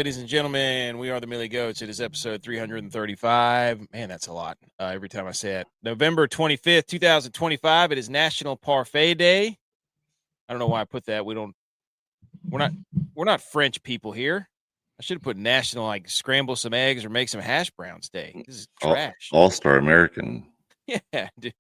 ladies and gentlemen. We are the Millie Goats. It is episode 335. Man, that's a lot every time I say it. November 25th, 2025. It is National Parfait Day. I don't know why I put that. We're not French people here. I should have put National, like, scramble some eggs or make some hash browns day. This is trash. All-Star American. Yeah, dude.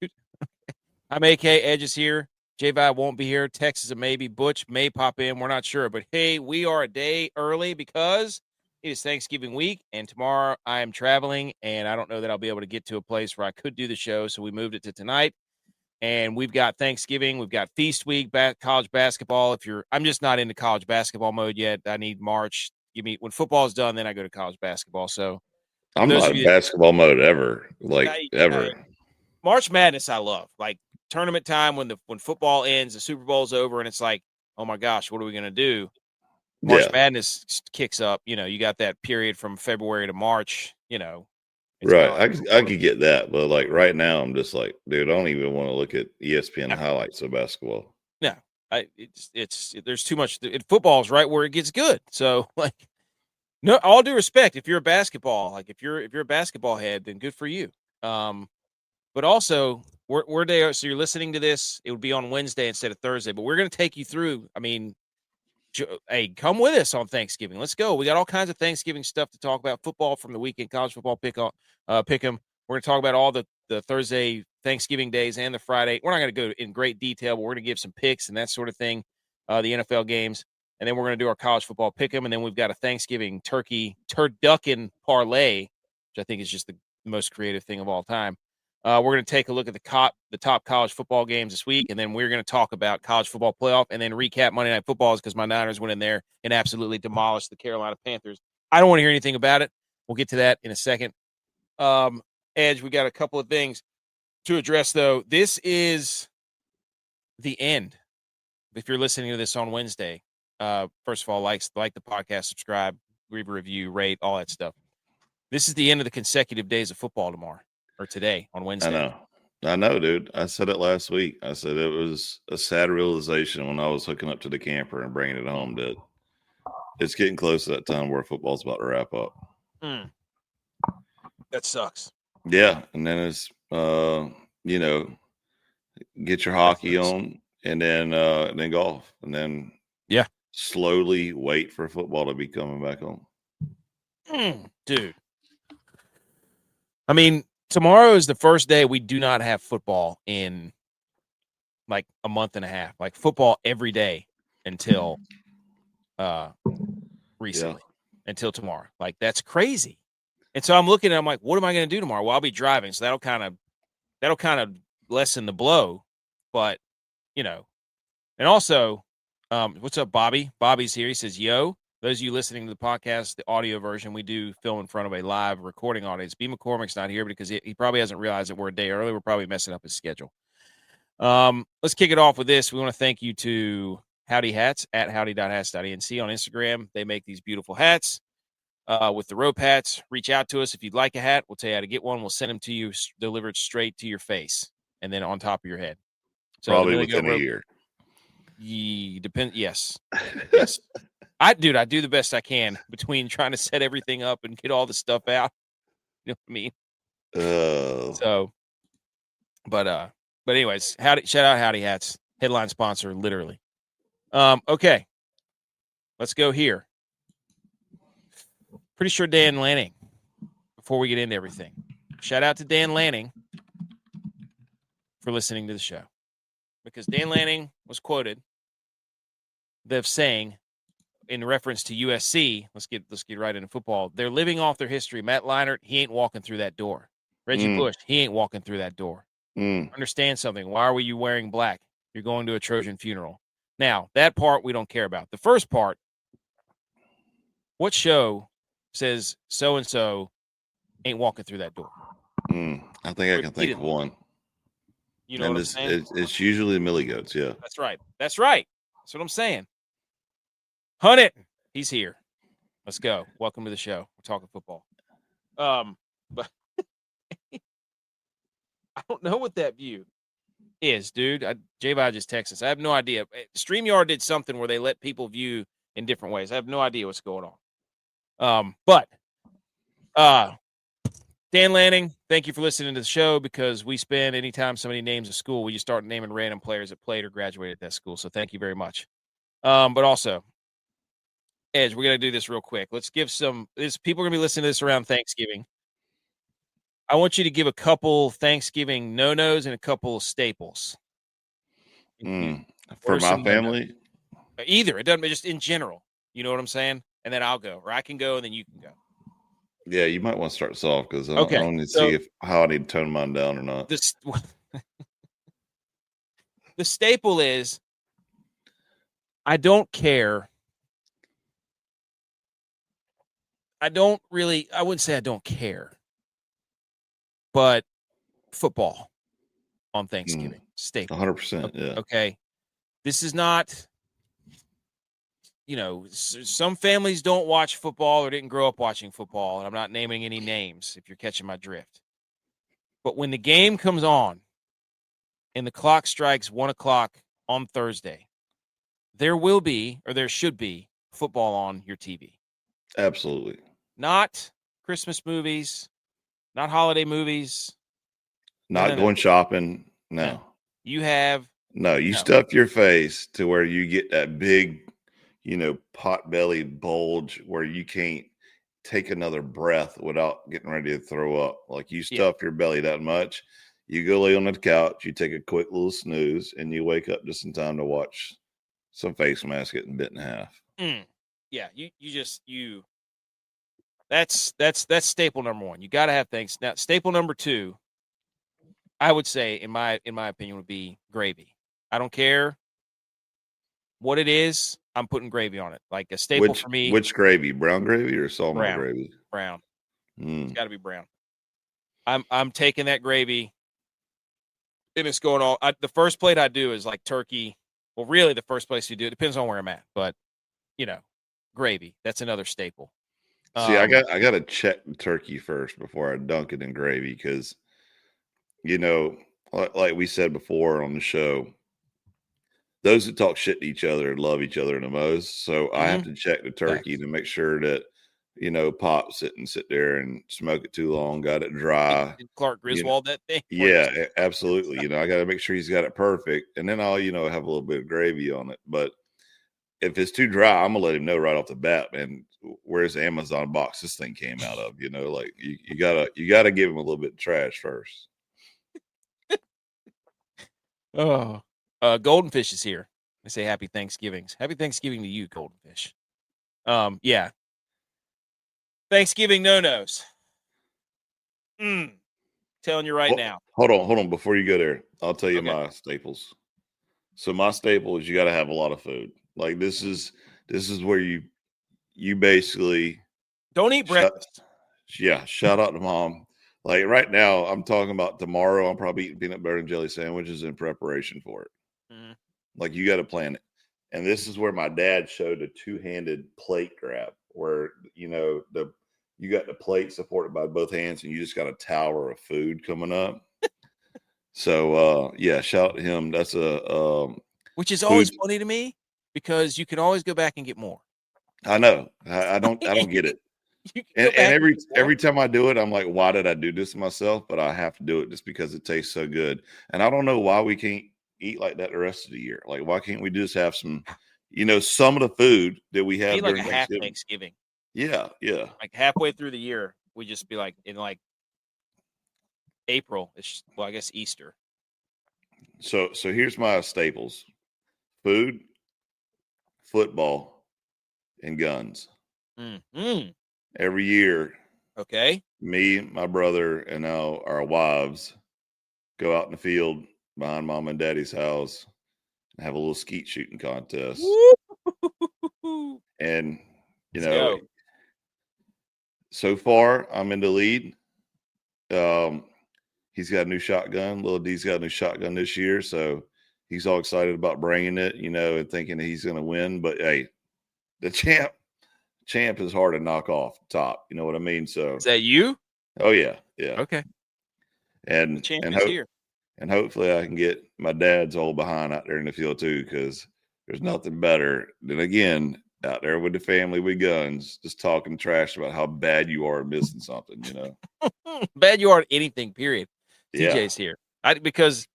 I'm AK. Edge is here. J-Vi won't be here. Tex is a maybe. Butch may pop in. We're not sure. But, hey, we are a day early because it is Thanksgiving week, and tomorrow I am traveling, and I don't know that I'll be able to get to a place where I could do the show, so we moved it to tonight. And we've got Thanksgiving. We've got Feast Week, college basketball. I'm just not into college basketball mode yet. I need March. When football's done, then I go to college basketball. So I'm not in basketball mode ever, ever. March Madness I love. Like, tournament time when football ends, the Super Bowl's over, and it's like, oh my gosh, what are we going to do? March Madness kicks up. You got that period from February to March, Right. I could get that, but like right now I'm just like, dude, I don't even want to look at ESPN highlights of basketball. No. There's too much. Football's right where it gets good. So, like, no, all due respect, if you're a basketball head, then good for you. But also, we're there. So you're listening to this. It would be on Wednesday instead of Thursday. But we're going to take you through. I mean, hey, come with us on Thanksgiving. Let's go. We got all kinds of Thanksgiving stuff to talk about. Football from the weekend, college football pick 'em. We're going to talk about all the Thursday Thanksgiving days and the Friday. We're not going to go in great detail, but we're going to give some picks and that sort of thing. The NFL games, and then we're going to do our college football pick 'em, and then we've got a Thanksgiving turducken parlay, which I think is just the most creative thing of all time. We're going to take a look at the top college football games this week, and then we're going to talk about college football playoff and then recap Monday Night Football because my Niners went in there and absolutely demolished the Carolina Panthers. I don't want to hear anything about it. We'll get to that in a second. Edge, we got a couple of things to address, though. This is the end. If you're listening to this on Wednesday, first of all, like the podcast, subscribe, leave a review, rate, all that stuff. This is the end of the consecutive days of football tomorrow. Or today on Wednesday. I know, dude. I said it last week. I said it was a sad realization when I was hooking up to the camper and bringing it home that it's getting close to that time where football's about to wrap up. That sucks. Yeah, and then it's get your hockey on, and then golf, and then slowly wait for football to be coming back on. Dude, I mean, tomorrow is the first day we do not have football in like a month and a half. Like, football every day until recently, until tomorrow. Like, that's crazy. And so I'm looking at, I'm like, what am I going to do tomorrow? Well, I'll be driving, so that'll kind of lessen the blow. But, and also, what's up, Bobby? Bobby's here. He says, yo. Those of you listening to the podcast, the audio version, we do film in front of a live recording audience. B. McCormick's not here because he probably hasn't realized that we're a day early. We're probably messing up his schedule. Let's kick it off with this. We want to thank you to Howdy Hats at howdy.hats.inc on Instagram. They make these beautiful hats with the rope hats. Reach out to us if you'd like a hat. We'll tell you how to get one. We'll send them to you delivered straight to your face and then on top of your head. So probably within a year. Yes. Yes. I do the best I can between trying to set everything up and get all the stuff out. You know what I mean? But anyways, shout out Howdy Hats, headline sponsor, literally. Okay, let's go here. Pretty sure Dan Lanning. Before we get into everything, shout out to Dan Lanning for listening to the show, because Dan Lanning was quoted as saying, in reference to USC, let's get right into football. They're living off their history. Matt Leinart, he ain't walking through that door. Reggie Bush, he ain't walking through that door. Understand something. Why are you wearing black? You're going to a Trojan funeral. Now, that part we don't care about. The first part, what show says so-and-so ain't walking through that door? I think I can think of one. You know what I'm saying? It's usually the Millie Goats, yeah. That's right. That's what I'm saying. Hunt it. He's here. Let's go. Welcome to the show. We're talking football. But I don't know what that view is, dude. J-Vi just texted us. I have no idea. StreamYard did something where they let people view in different ways. I have no idea what's going on. But Dan Lanning, thank you for listening to the show, because we spend anytime somebody names a school, we just start naming random players that played or graduated at that school. So thank you very much. But also, Edge, we're going to do this real quick. Let's give people are going to be listening to this around Thanksgiving. I want you to give a couple Thanksgiving no-nos and a couple staples. For my family? Either. It doesn't, just in general. You know what I'm saying? And then I'll go, or I can go and then you can go. Yeah, you might want to start this off, because I don't need to see how I need to tone mine down or not. The staple is, I don't care. I wouldn't say I don't care, but football on Thanksgiving. Staple. 100%. Yeah. Okay. This is not, some families don't watch football or didn't grow up watching football, and I'm not naming any names if you're catching my drift. But when the game comes on and the clock strikes 1:00 on Thursday, there will be, or there should be, football on your TV. Absolutely. Not Christmas movies, not holiday movies. Not going shopping. No. You have. No, you stuff your face to where you get that big, pot-bellied bulge where you can't take another breath without getting ready to throw up. Like, you stuff your belly that much, you go lay on the couch, you take a quick little snooze, and you wake up just in time to watch some face mask getting bit in half. Yeah, that's staple number one. You got to have things. Now, staple number two, I would say, in my opinion, would be gravy. I don't care what it is. I'm putting gravy on it. Like a staple for me. Which gravy? Brown gravy or sawmill gravy? Brown. It's got to be brown. I'm taking that gravy, and it's going all. The first plate I do is like turkey. Well, really, the first place you do it depends on where I'm at, but gravy. That's another staple. See, I got to check the turkey first before I dunk it in gravy, because, like we said before on the show, those that talk shit to each other love each other the most. So I have to check the turkey to make sure that, Pop sit there and smoke it too long, got it dry. Did Clark Griswold that thing? Yeah, absolutely. I got to make sure he's got it perfect. And then I'll, have a little bit of gravy on it. But if it's too dry, I'm going to let him know right off the bat, man, where's the Amazon box this thing came out of? Like you gotta give him a little bit of trash first. Golden Fish is here. I say happy Thanksgivings. Happy Thanksgiving to you, Golden Fish. Yeah. Thanksgiving no-nos. Telling you right now. Hold on. Before you go there, I'll tell you my staples. So my staple is you got to have a lot of food. Like, this is where you basically don't eat breakfast. Shout out to Mom. Like, right now, I'm talking about tomorrow, I'm probably eating peanut butter and jelly sandwiches in preparation for it. Like, you got to plan it. And this is where my dad showed a two-handed plate grab, where, you got the plate supported by both hands, and you just got a tower of food coming up. So, shout out to him. That's which is always funny to me, because you can always go back and get more. I know. I don't get it. And every time I do it, I'm like, why did I do this to myself? But I have to do it just because it tastes so good. And I don't know why we can't eat like that the rest of the year. Like, why can't we just have some, some of the food that we have during half Thanksgiving? Yeah. Like halfway through the year, we just be like, in like April, I guess Easter. So here's my staples: food, football, and guns. Every year, me, my brother, and now our wives go out in the field behind Mom and Daddy's house and have a little skeet shooting contest. And so far I'm in the lead. He's got a new shotgun. Little D's got a new shotgun this year, so he's all excited about bringing it, and thinking that he's going to win. But hey, the champ is hard to knock off the top. You know what I mean? So is that you? Oh yeah. Okay. And the champ is here. And hopefully I can get my dad's old behind out there in the field too, because there's nothing better than, again, out there with the family with guns, just talking trash about how bad you are missing something, you know? Bad you are at anything, period. Yeah. TJ's here. Because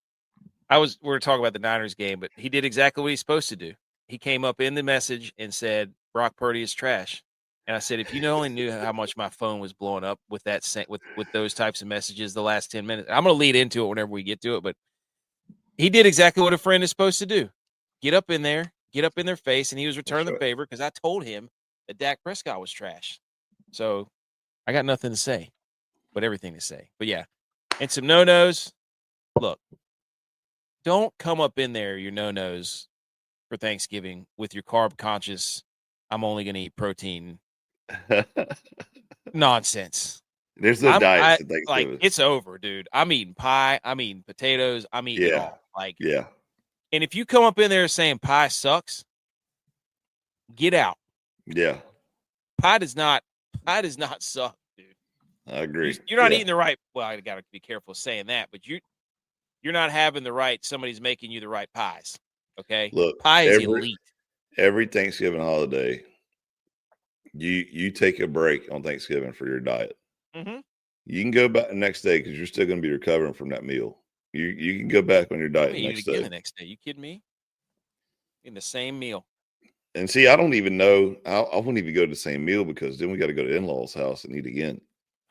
we were talking about the Niners game, but he did exactly what he's supposed to do. He came up in the message and said, Brock Purdy is trash. And I said, if you only knew how much my phone was blowing up with that with those types of messages the last 10 minutes. I'm going to lead into it whenever we get to it, but he did exactly what a friend is supposed to do. Get up in there, get up in their face, and he was returning the favor because I told him that Dak Prescott was trash. So I got nothing to say, but everything to say. But yeah, and some no-nos. Look, don't come up in there, your no-nos, for Thanksgiving with your carb-conscious, I'm only going to eat protein nonsense. There's no diets at Thanksgiving. Like, it's over, dude. I'm eating pie. I'm eating potatoes. I'm eating it all. Like, yeah. And if you come up in there saying pie sucks, get out. Yeah. Pie does not suck, dude. I agree. You're not eating the right. Well, I got to be careful saying that, but you're not having the right. Somebody's making you the right pies. Okay. Look, pie is elite. Every Thanksgiving holiday, you take a break on Thanksgiving for your diet. Mm-hmm. You can go back the next day because you're still going to be recovering from that meal. You can go back on your diet the next day. The next day. You kidding me? In the same meal. And see, I don't even know. I wouldn't even go to the same meal because then we got to go to in-laws' house and eat again.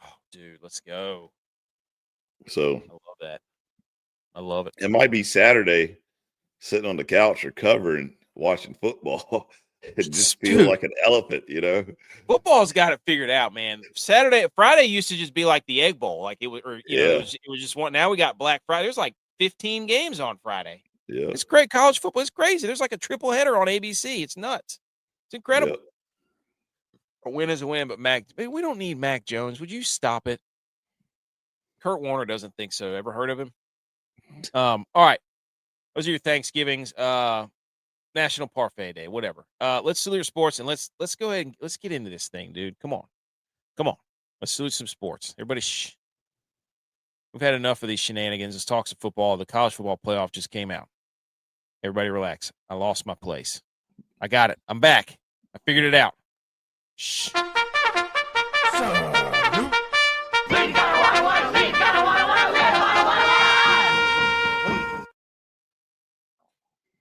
Oh, dude, let's go. So I love that. I love it. It might be Saturday, sitting on the couch or covering, watching football. It just feels like an elephant, you know. Football's got it figured out, man. Friday used to just be like the Egg Bowl, like it was, or it was just one. Now we got Black Friday. There's like 15 games on Friday. Yeah, it's great. College football is crazy. There's like a triple header on ABC. It's nuts. It's incredible. A win is a win, but we don't need Mac Jones. Would you stop it? Kurt Warner doesn't think so. Ever heard of him? All right. Those are your Thanksgivings. National Parfait Day, whatever. Let's salute your sports and let's go ahead and let's get into this thing, dude. Come on. Let's salute some sports. Everybody, we've had enough of these shenanigans. Let's talk some football. The college football playoff just came out. Everybody relax. I lost my place. I got it. I'm back. I figured it out. Shh.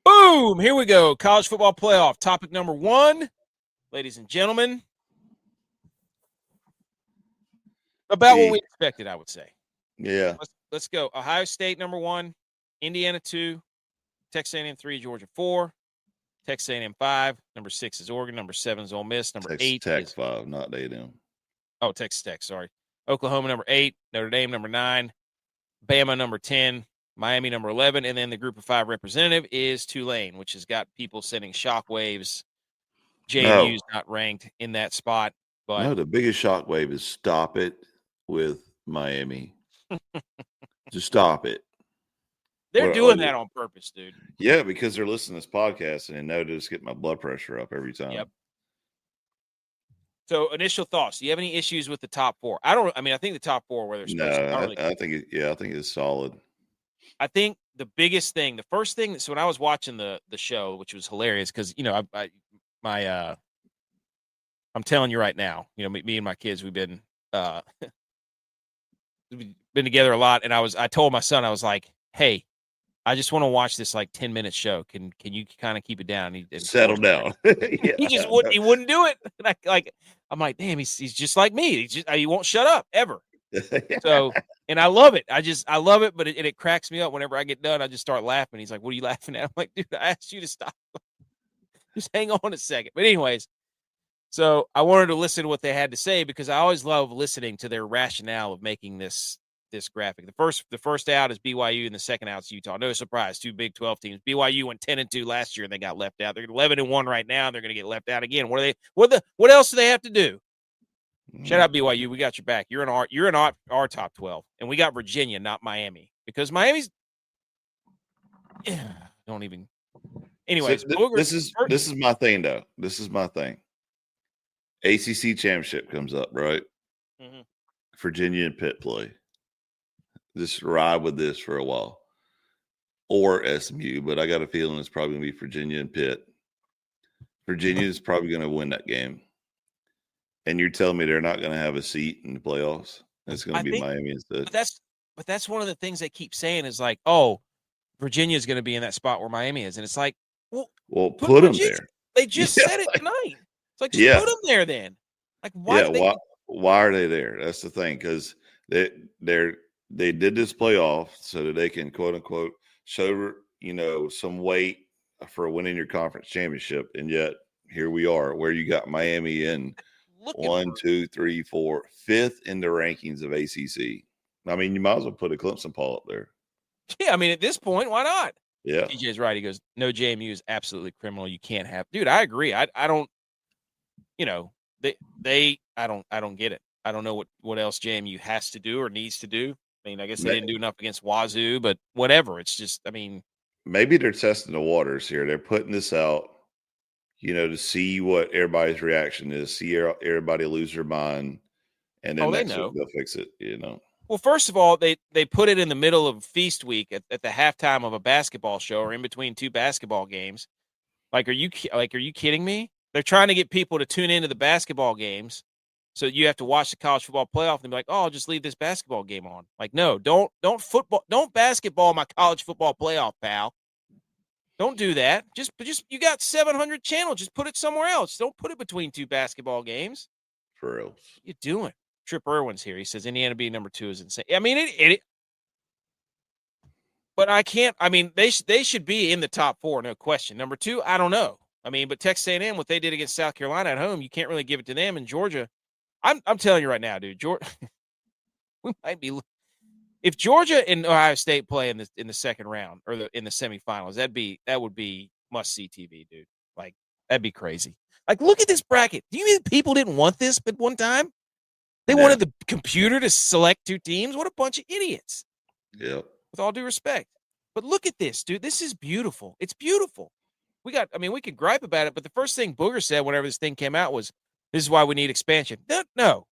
Boom! Here we go. College football playoff. Topic number 1, ladies and gentlemen. About what we expected, I would say. Yeah. Let's go. Ohio State, number 1. Indiana, 2. Texas A&M, 3. Georgia, 4. Texas A&M, 5. Number 6 is Oregon. Number 7 is Ole Miss. Number 8 is 5, not A&M. Oh, Texas Tech, sorry. Oklahoma, number 8. Notre Dame, number 9. Bama, number 10. Miami, number 11, and then the group of 5 representative is Tulane, which has got people sending shockwaves. JMU's not ranked in that spot. But no, the biggest shockwave is stop it with Miami. Just stop it. They're doing that on purpose, dude. Yeah, because they're listening to this podcast and they know to just get my blood pressure up every time. Yep. So, initial thoughts. Do you have any issues with the top 4? I think the top 4 where they're supposed to. I think it's solid. I think the biggest thing, the first thing, so when I was watching the show, which was hilarious because, I'm telling you right now, me and my kids, we've been together a lot. And I told my son, I was like, hey, I just want to watch this like 10-minute show. Can you kind of keep it down? And settle down. He wouldn't do it. And I'm like, damn, he's just like me. He won't shut up ever. So, and I love it. I love it, but it cracks me up whenever I get done. I just start laughing. He's like, what are you laughing at? I'm like, dude, I asked you to stop. Just hang on a second. But anyways, so I wanted to listen to what they had to say because I always love listening to their rationale of making this graphic. The first out is BYU and the second out is Utah. No surprise, 2 Big 12 teams. BYU went 10-2 last year and they got left out. They're 11-1 right now. And they're going to get left out again. What else do they have to do? Shout out BYU. We got your back. You're in our top 12. And we got Virginia, not Miami. Because Miami's don't even. Anyways, so this is my thing though. This is my thing. ACC championship comes up, right? Mm-hmm. Virginia and Pitt play. Just ride with this for a while. Or SMU, but I got a feeling it's probably gonna be Virginia and Pitt. Virginia is probably going to win that game. And you're telling me they're not going to have a seat in the playoffs? It's going to be Miami instead. But that's one of the things they keep saying is like, oh, Virginia is going to be in that spot where Miami is, and it's like, well, put them there. They just said it tonight. It's like, just put them there then. Like, why? Yeah, why are they there? That's the thing, because they did this playoff so that they can quote unquote show some weight for winning your conference championship, and yet here we are, where you got Miami in 1, 2, 3, 4, 5th in the rankings of ACC. I mean, you might as well put a Clemson Paul up there. Yeah, I mean, at this point, why not? Yeah, DJ's right. He goes, no, JMU is absolutely criminal. You can't have, dude. I agree. I don't. I don't get it. I don't know what else JMU has to do or needs to do. I mean, I guess they didn't do enough against Wazoo, but whatever. It's just, I mean, maybe they're testing the waters here. They're putting this out, to see what everybody's reaction is, see everybody lose their mind, and then next week they'll fix it. Well, first of all, they put it in the middle of feast week at the halftime of a basketball show or in between two basketball games. Are you kidding me? They're trying to get people to tune into the basketball games, so you have to watch the college football playoff and be like, "Oh, I'll just leave this basketball game on." Like, no, don't basketball my college football playoff, pal. Don't do that. Just you got 700 channels. Just put it somewhere else. Don't put it between two basketball games. For real. What are you doing? Trip Irwin's here. He says Indiana being number 2 is insane. I mean, but I can't. I mean, they should be in the top 4, no question. Number 2, I don't know. I mean, but Texas A&M, what they did against South Carolina at home, you can't really give it to them. And Georgia, I'm telling you right now, dude, Georgia, we might be. If Georgia and Ohio State play in the second round or in the semifinals, that would be must see TV, dude. Like, that'd be crazy. Like, look at this bracket. Do you mean people didn't want this at one time? They wanted the computer to select 2 teams. What a bunch of idiots. Yeah. With all due respect. But look at this, dude. This is beautiful. It's beautiful. We could gripe about it, but the first thing Booger said whenever this thing came out was, this is why we need expansion. No.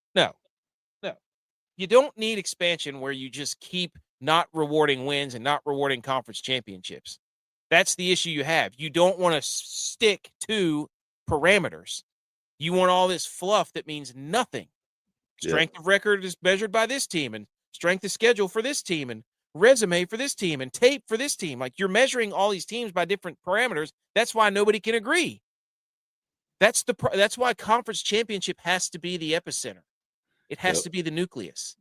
You don't need expansion where you just keep not rewarding wins and not rewarding conference championships. That's the issue you have. You don't want to stick to parameters. You want all this fluff that means nothing. Strength of record is measured by this team, and strength of schedule for this team, and resume for this team, and tape for this team. Like, you're measuring all these teams by different parameters. That's why nobody can agree. That's why conference championship has to be the epicenter. It has to be the nucleus.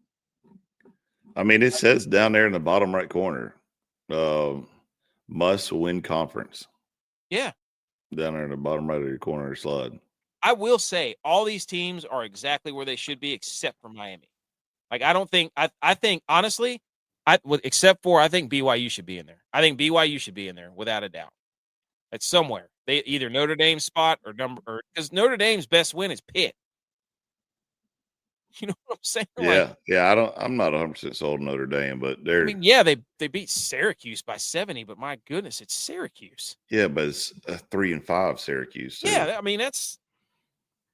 I mean, it says down there in the bottom right corner, must win conference. Yeah. Down there in the bottom right of your corner slide. I will say all these teams are exactly where they should be, except for Miami. Like, I think honestly, except for, I think BYU should be in there. I think BYU should be in there without a doubt. It's somewhere. They either Notre Dame spot or because Notre Dame's best win is Pitt. You know what I'm saying? I'm not 100% sold Notre Dame, but they're. I mean, yeah, they beat Syracuse by 70, but my goodness, it's Syracuse. Yeah, but it's a 3-5 Syracuse. So. Yeah, I mean it's.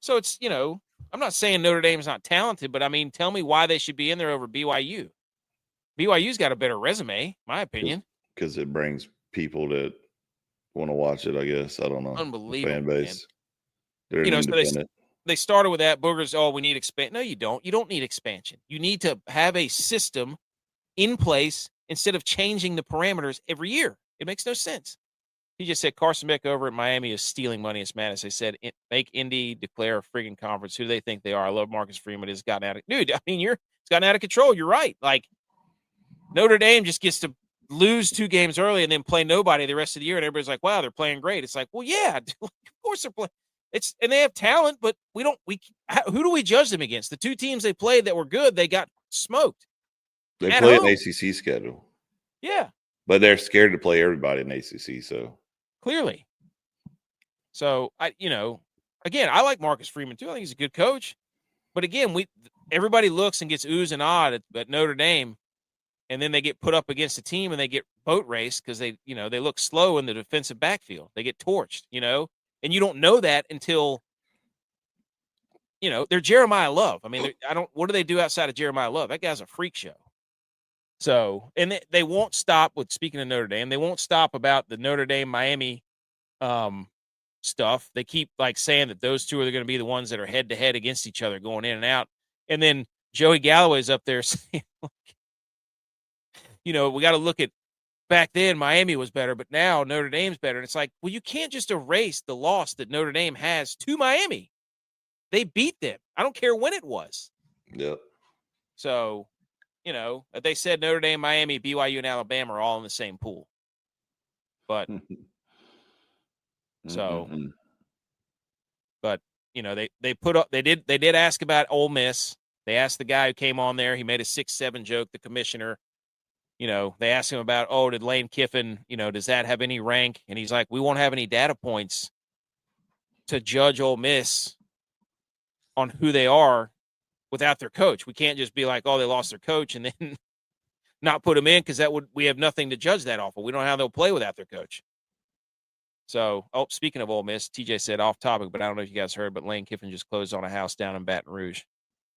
I'm not saying Notre Dame's not talented, but I mean, tell me why they should be in there over BYU. BYU's got a better resume, my opinion. Because it brings people that want to watch it, I guess. I don't know. Unbelievable. Fan base. Man. They're independent. They started with that. Boogers, we need expansion. No, you don't. You don't need expansion. You need to have a system in place instead of changing the parameters every year. It makes no sense. He just said Carson Beck over at Miami is stealing money. It's madness. They said, make Indy declare a friggin' conference. Who do they think they are? I love Marcus Freeman. It's gotten out of – dude, I mean, it's gotten out of control. You're right. Like, Notre Dame just gets to lose 2 games early and then play nobody the rest of the year, and everybody's like, wow, they're playing great. It's like, well, yeah, of course they're playing. And they have talent, but who do we judge them against? The 2 teams they played that were good, they got smoked. They play an ACC schedule. Yeah. But they're scared to play everybody in ACC, so. Clearly. So, again, I like Marcus Freeman too. I think he's a good coach. But again, everybody looks and gets oohs and ahs at Notre Dame, and then they get put up against a team and they get boat raced because they look slow in the defensive backfield. They get torched, and you don't know that until, they're Jeremiah Love. I mean, what do they do outside of Jeremiah Love? That guy's a freak show. So, and they won't stop with, speaking of Notre Dame, they won't stop about the Notre Dame Miami stuff. They keep like saying that those two are going to be the ones that are head to head against each other going in and out. And then Joey Galloway's up there saying, we got to look at back then Miami was better, but now Notre Dame's better. And it's like, well, you can't just erase the loss that Notre Dame has to Miami. They beat them. I don't care when it was. Yep. So, they said Notre Dame, Miami, BYU, and Alabama are all in the same pool. But but they did ask about Ole Miss. They asked the guy who came on there. He made a 6-7 joke, the commissioner. They asked him about, did Lane Kiffin, does that have any rank? And he's like, we won't have any data points to judge Ole Miss on who they are without their coach. We can't just be like, they lost their coach and then not put them in because we have nothing to judge that off of. We don't know how they'll play without their coach. So, speaking of Ole Miss, TJ said off topic, but I don't know if you guys heard, but Lane Kiffin just closed on a house down in Baton Rouge.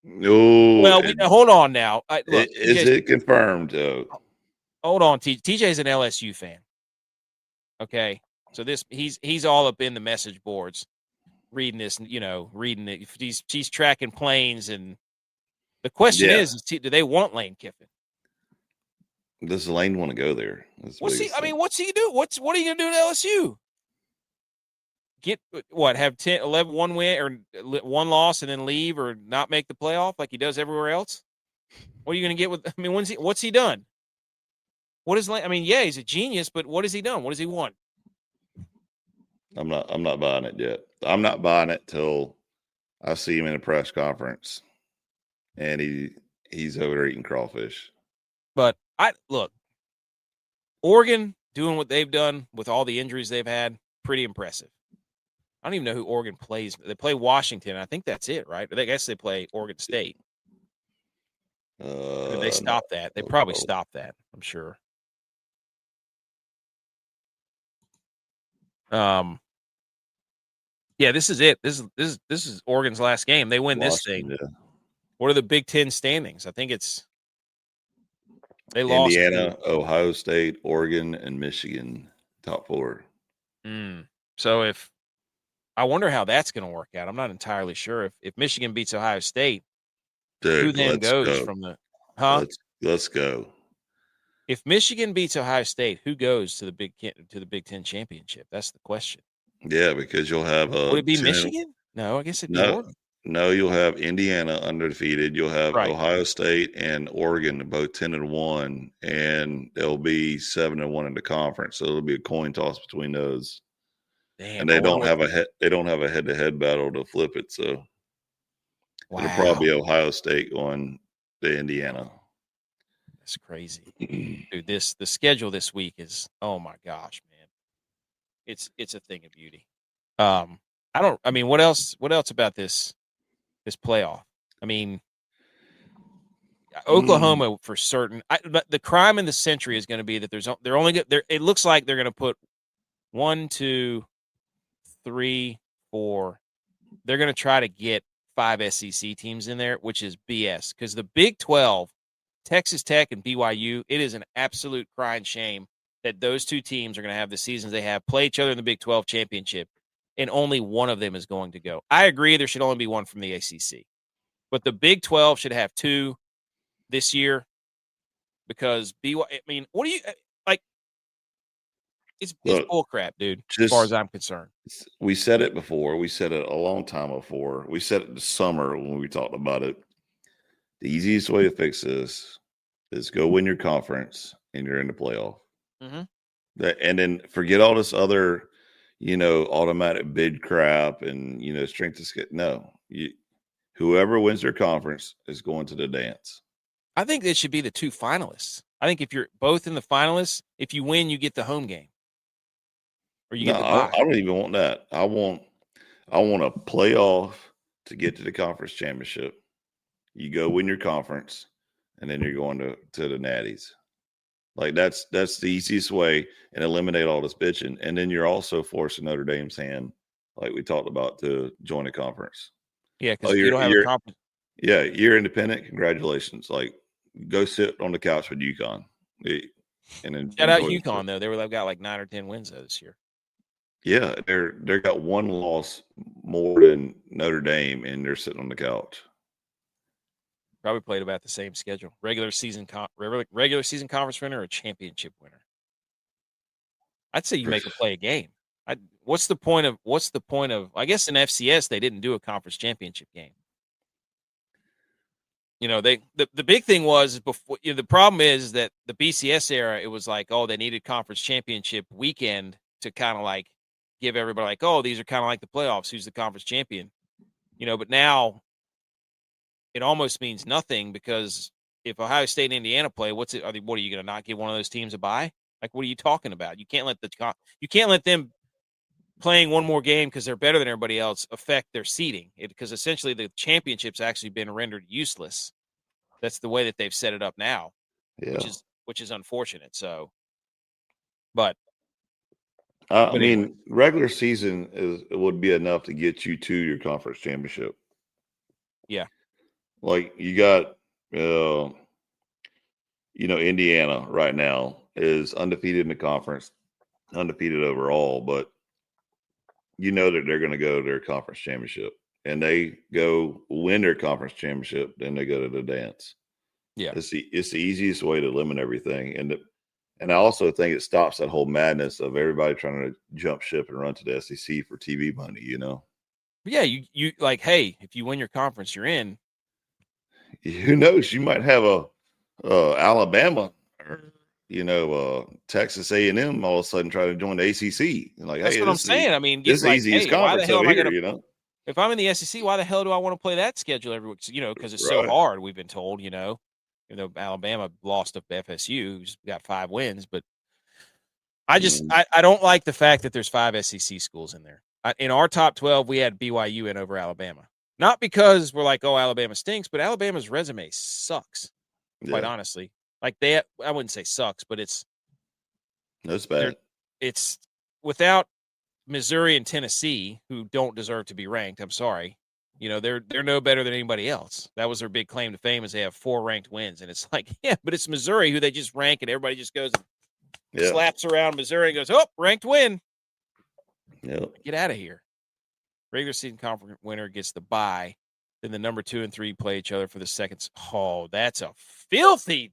No. Well, hold on now. Is it confirmed, though? Hold on, TJ's an LSU fan. Okay, so he's all up in the message boards, reading this, reading it. He's tracking planes, and the question is, do they want Lane Kiffin? Does Lane want to go there? What's he do? What are you going to do at LSU? Get what? Have 10, 11, one win or one loss and then leave or not make the playoff like he does everywhere else? What are you going to get with? I mean, what's he done? What is Lane? I mean, yeah, he's a genius, but what has he done? What does he want? I'm not buying it yet. I'm not buying it till I see him in a press conference, and he's over there eating crawfish. But Oregon doing what they've done with all the injuries they've had, pretty impressive. I don't even know who Oregon plays. They play Washington. I think that's it, right? I guess they play Oregon State. Did they stop that? They probably stopped that, I'm sure. Yeah, this is it. This is Oregon's last game. They win this thing. Yeah. What are the Big Ten standings? I think they lost Indiana, Ohio State, Oregon, and Michigan, top 4. So I wonder how that's going to work out. I'm not entirely sure. If Michigan beats Ohio State, who then goes from the Let's go. If Michigan beats Ohio State, who goes to the Big Ten championship? That's the question. Yeah, because you'll have would it be Michigan? No, I guess it'd be Oregon. No, you'll have Indiana undefeated. You'll have Ohio State and Oregon both 10-1, and they'll be 7-1 in the conference. So it'll be a coin toss between those. Damn, and they don't have a head-to-head battle to flip it. So it'll probably be Ohio State going to Indiana. That's crazy, dude. The schedule this week is, oh my gosh, man, it's a thing of beauty. What else about this playoff? I mean, Oklahoma for certain. The crime in the century is going to be that they're only it looks like they're going to put 1, 2, 3, 4. They're going to try to get 5 SEC teams in there, which is BS because the Big 12, Texas Tech and BYU, it is an absolute crying shame that those two teams are going to have the seasons they have, play each other in the Big 12 championship, and only one of them is going to go. I agree there should only be one from the ACC. But the Big 12 should have 2 this year because what do you like? It's bullcrap, dude, as far as I'm concerned. We said it before. We said it a long time before. We said it this summer when we talked about it. The easiest way to fix this is go win your conference and you're in the playoff. Mm-hmm. And then forget all this other, automatic bid crap and, strength of schedule. No, whoever wins their conference is going to the dance. I think it should be the 2 finalists. I think if you're both in the finalists, if you win, you get the home game. Or you get the bye. I don't even want that. I want a playoff to get to the conference championship. You go win your conference, and then you're going to the Natties. Like that's the easiest way and eliminate all this bitching. And then you're also forcing Notre Dame's hand, like we talked about, to join a conference. Yeah, because you don't have a conference. Yeah, you're independent. Congratulations. Like, go sit on the couch with UConn. And then shout out UConn though. They've got like 9 or 10 wins this year. Yeah, they're got one loss more than Notre Dame, and they're sitting on the couch. Probably played about the same schedule. Regular season conference winner or championship winner. I'd say you make them play a game. What's the point of? I guess in FCS they didn't do a conference championship game. The big thing was before. The problem is that the BCS era, it was like, oh, they needed conference championship weekend to kind of like give everybody like, oh, these are kind of like the playoffs. Who's the conference champion? But now it almost means nothing because if Ohio State and Indiana play, what are you going to not give one of those teams a bye? Like, what are you talking about? You can't let them playing one more game because they're better than everybody else affect their seeding. Because essentially the championship's actually been rendered useless. That's the way that they've set it up now, which is unfortunate. So, but I mean, regular season would be enough to get you to your conference championship. Yeah, like you got, Indiana right now is undefeated in the conference, undefeated overall, but that they're going to go to their conference championship, and they go win their conference championship, then they go to the dance. Yeah, it's the easiest way to limit everything, and I also think it stops that whole madness of everybody trying to jump ship and run to the SEC for TV money. Yeah, you like, hey, if you win your conference, you're in. Who knows? You might have a Alabama or Texas A&M all of a sudden try to join the ACC. Like, that's hey, what I'm saying. I mean, this is like, easiest hey, why the conference hell am over I here. going to? If I'm in the SEC, why the hell do I want to play that schedule every week? Because it's so hard. We've been told, Alabama lost to FSU, who's got 5 wins, but I just I don't like the fact that there's 5 SEC schools in there. In our top 12, we had BYU in over Alabama. Not because we're like, oh, Alabama stinks, but Alabama's resume sucks. Quite honestly, like I wouldn't say sucks, but that's bad. It's without Missouri and Tennessee, who don't deserve to be ranked. I'm sorry. They're no better than anybody else. That was their big claim to fame, is they have 4 ranked wins. And it's like, yeah, but it's Missouri who they just rank, and everybody just goes and slaps around Missouri and goes, oh, ranked win. Yep. Get out of here. Regular season conference winner gets the bye. Then the number 2 and 3 play each other for the second. Oh, that's a filthy.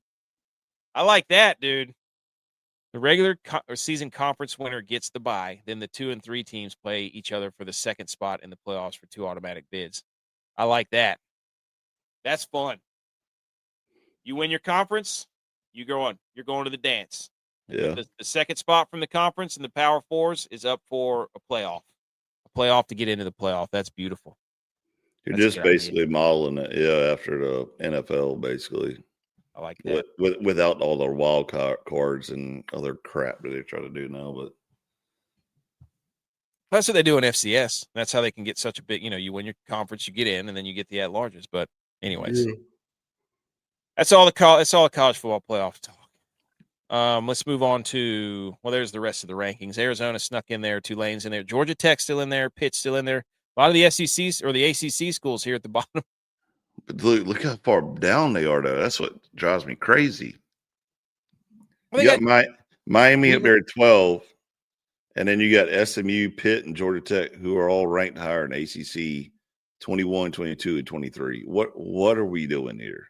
I like that, dude. The regular season conference winner gets the bye. Then the 2 and 3 teams play each other for the second spot in the playoffs for 2 automatic bids. I like that. That's fun. You win your conference, you're going to the dance. Yeah. The second spot from the conference in the Power Fours is up for a playoff to get into the playoff. That's beautiful. You're just basically modeling it, after the NFL, basically. I like that. Without all the wild cards and other crap that they try to do now, but that's what they do in FCS. That's how they can get such a big. You win your conference, you get in, and then you get the at-larges. But anyways, that's all the college football playoff talk. Let's move on to there's the rest of the rankings. Arizona snuck in there, Tulane's in there, Georgia Tech still in there, Pitt's still in there. A lot of the SECs or the ACC schools here at the bottom. But look how far down they are, though. That's what drives me crazy. You got Miami up there at 12, and then you got SMU, Pitt, and Georgia Tech, who are all ranked higher in ACC 21, 22, and 23. What are we doing here?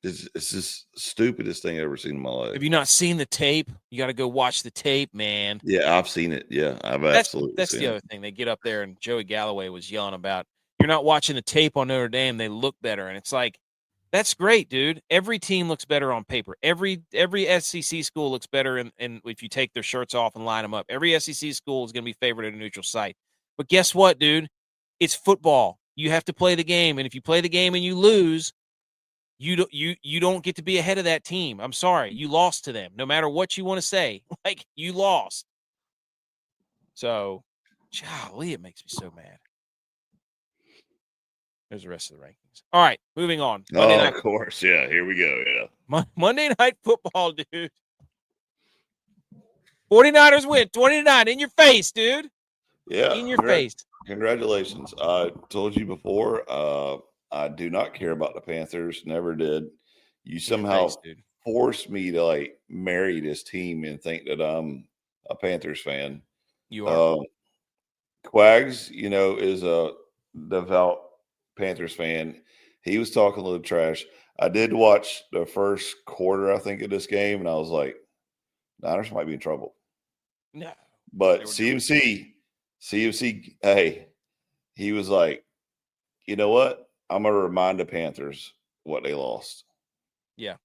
It's just the stupidest thing I've ever seen in my life. Have you not seen the tape? You got to go watch the tape, man. Yeah, I've seen it. Yeah, I've absolutely That's seen the other thing. They get up there, and Joey Galloway was yelling about, you're not watching the tape on Notre Dame. They look better. And it's like, that's great, dude. Every team looks better on paper. Every SEC school looks better and if you take their shirts off and line them up. Every SEC school is going to be favored at a neutral site. But guess what, dude? It's football. You have to play the game. And if you play the game and you lose, you don't get to be ahead of that team. I'm sorry. You lost to them. No matter what you want to say. Like, you lost. So, golly, it makes me so mad. There's the rest of the rankings. All right, moving on. Of course. Yeah, here we go. Yeah. Monday Night Football, dude. 49ers win 29 in your face, dude. Yeah. In your face. Congratulations. I told you before, I do not care about the Panthers. Never did. You somehow forced me to marry this team and think that I'm a Panthers fan. You are. Quags, is a devout Panthers fan. He was talking a little trash. I did watch the first quarter, I think, of this game, and I was like, Niners might be in trouble. No. But CMC, hey, he was like, you know what? I'm going to remind the Panthers what they lost. Yeah.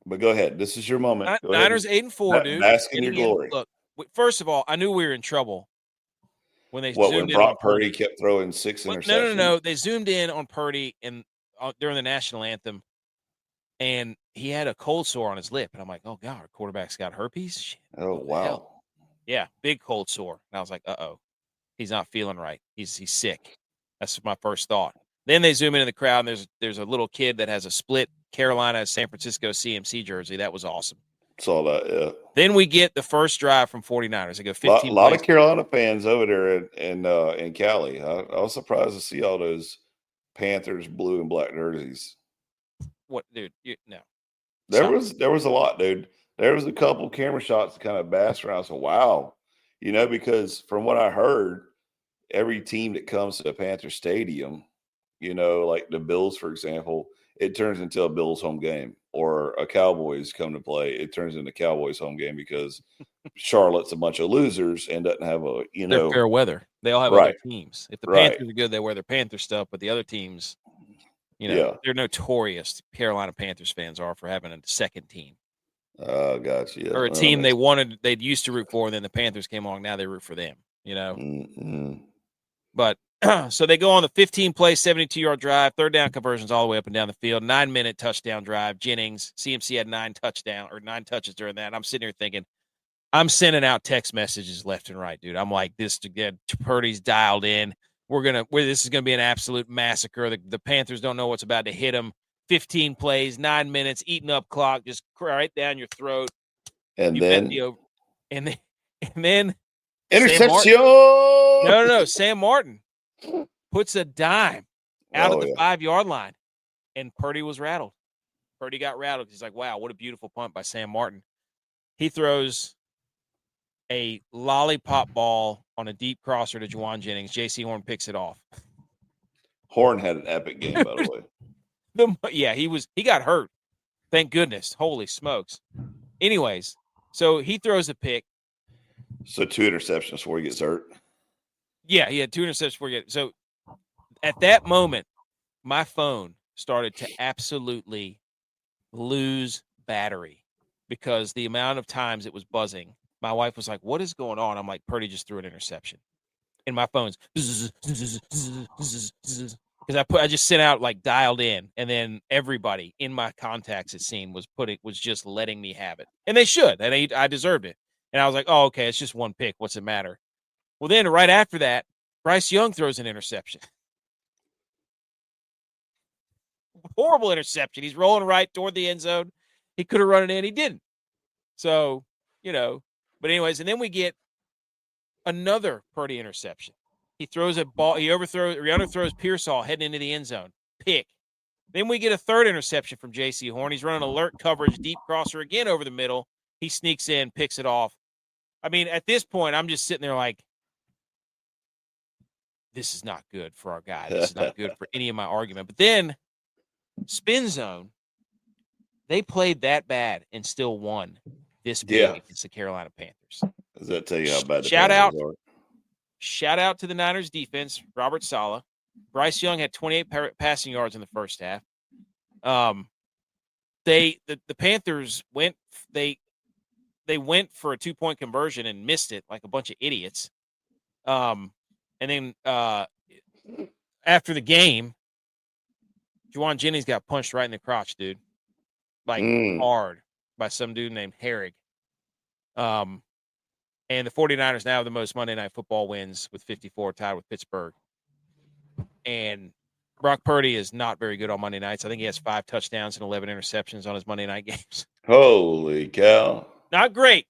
But go ahead. This is your moment. Go Niners ahead. 8-4, dude. Bask in your glory. Look, first of all, I knew we were in trouble when they zoomed When in Brock on Purdy. kept throwing 6 interceptions? No. They zoomed in on Purdy during the national anthem, and he had a cold sore on his lip. And I'm like, oh, God, our quarterback's got herpes? Shit, Oh, wow. Hell? Yeah, big cold sore. And I was like, uh-oh, he's not feeling right. He's sick. That's my first thought. Then they zoom into the crowd, and there's a little kid that has a split Carolina San Francisco CMC jersey. That was awesome. Saw that, yeah. Then we get the first drive from 49ers. They go 15 A lot of Carolina fans over there in Cali. I was surprised to see all those Panthers blue and black jerseys. What, dude? No. There was a lot, dude. There was a couple camera shots that kind of bass around. So, wow. Because from what I heard, every team that comes to the Panther Stadium, like the Bills, for example, it turns into a Bills home game, or a Cowboys come to play, it turns into Cowboys home game because Charlotte's a bunch of losers and doesn't have they're fair weather. They all have other teams. If the Panthers are good, they wear their Panther stuff, but the other teams, they're notorious. Carolina Panthers fans are for having a second team. Oh, gotcha. Yeah. Or a team they'd used to root for, and then the Panthers came along. Now they root for them, Mm-hmm. But so they go on the 15-play, 72-yard drive, third down conversions all the way up and down the field, 9-minute touchdown drive. Jennings, CMC had 9 touches during that. I'm sitting here thinking, I'm sending out text messages left and right, dude. I'm like, Purdy's dialed in. This is gonna be an absolute massacre. The Panthers don't know what's about to hit them. 15 plays, 9 minutes, eating up clock, just right down your throat. And then interception. No. Sam Martin puts a dime out of the 5-yard line, and Purdy was rattled. Purdy got rattled. He's like, wow, what a beautiful punt by Sam Martin. He throws a lollipop ball on a deep crosser to Juwan Jennings. J.C. Horn picks it off. Horn had an epic game, by the way. He got hurt. Thank goodness. Holy smokes. Anyways, so he throws a pick. So 2 interceptions before he gets hurt. Yeah, he had 2 interceptions before he gets. So at that moment, my phone started to absolutely lose battery because the amount of times it was buzzing. My wife was like, what is going on? I'm like, Purdy just threw an interception. And my phone's because I just sent out like dialed in, and then everybody in my contacts, it seemed, was just letting me have it. And they should. And I deserved it. And I was like, oh, okay, it's just one pick. What's it matter? Well, then right after that, Bryce Young throws an interception. Horrible interception. He's rolling right toward the end zone. He could have run it in. He didn't. So, but anyways, and then we get another Purdy interception. He throws a ball. He underthrows Pearsall heading into the end zone. Pick. Then we get a third interception from J.C. Horn. He's running alert coverage, deep crosser again over the middle. He sneaks in, picks it off. I mean, at this point, I'm just sitting there like, this is not good for our guy. This is not good for any of my argument. But then, spin zone, they played that bad and still won this big against the Carolina Panthers. Does that tell you how bad the Panthers are? Shout out to the Niners defense, Robert Saleh. Bryce Young had 28 passing yards in the first half. The Panthers went they went for a 2-point conversion and missed it like a bunch of idiots. And then after the game, Juwan Jennings got punched right in the crotch, dude. Like hard by some dude named Herrig. And the 49ers now have the most Monday Night Football wins with 54, tied with Pittsburgh. And Brock Purdy is not very good on Monday nights. I think he has 5 touchdowns and 11 interceptions on his Monday night games. Holy cow. Not great.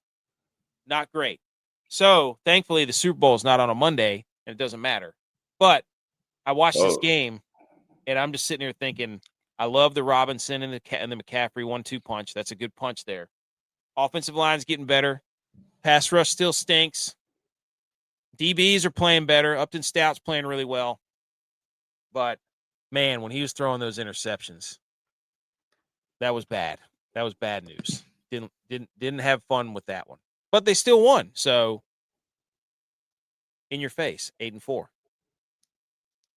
Not great. So, thankfully, the Super Bowl is not on a Monday, and it doesn't matter. But I watched this game, and I'm just sitting here thinking, I love the Robinson and the McCaffrey 1-2 punch. That's a good punch there. Offensive line's getting better. Pass rush still stinks. DBs are playing better. Upton Stout's playing really well. But, man, when he was throwing those interceptions, that was bad. That was bad news. Didn't have fun with that one. But they still won. So, in your face, 8-4.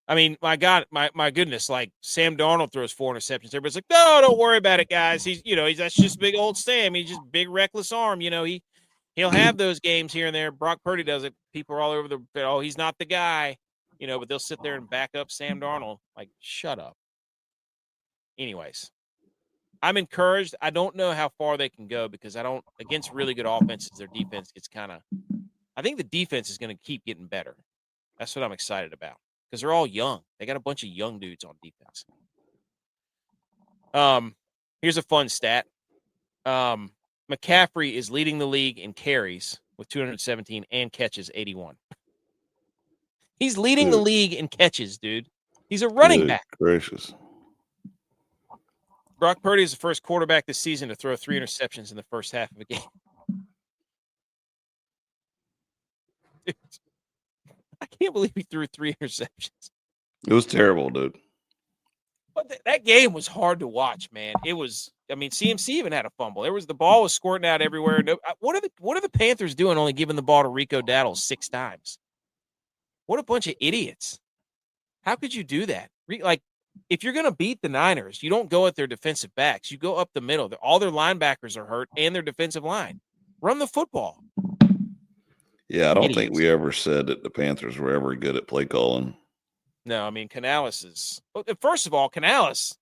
I mean, my God, my goodness, like Sam Darnold throws 4 interceptions. Everybody's like, no, don't worry about it, guys. That's just big old Sam. He's just big reckless arm. He'll have those games here and there. Brock Purdy does it. People are all over he's not the guy, but they'll sit there and back up Sam Darnold. Like, shut up. Anyways, I'm encouraged. I don't know how far they can go because against really good offenses, their defense gets I think the defense is going to keep getting better. That's what I'm excited about because they're all young. They got a bunch of young dudes on defense. Here's a fun stat. McCaffrey is leading the league in carries with 217 and catches 81. He's leading the league in catches, dude. He's a running back. Gracious. Brock Purdy is the first quarterback this season to throw 3 interceptions in the first half of a game. Dude, I can't believe he threw 3 interceptions. It was terrible, dude. But that game was hard to watch, man. It was. I mean, CMC even had a fumble. The ball was squirting out everywhere. What are the Panthers doing? Only giving the ball to Rico Dowdle 6 times. What a bunch of idiots! How could you do that? Like, if you're going to beat the Niners, you don't go at their defensive backs. You go up the middle. All their linebackers are hurt and their defensive line. Run the football. Yeah, I don't think we ever said that the Panthers were ever good at play calling. No, I mean, Canales is – first of all, Canales,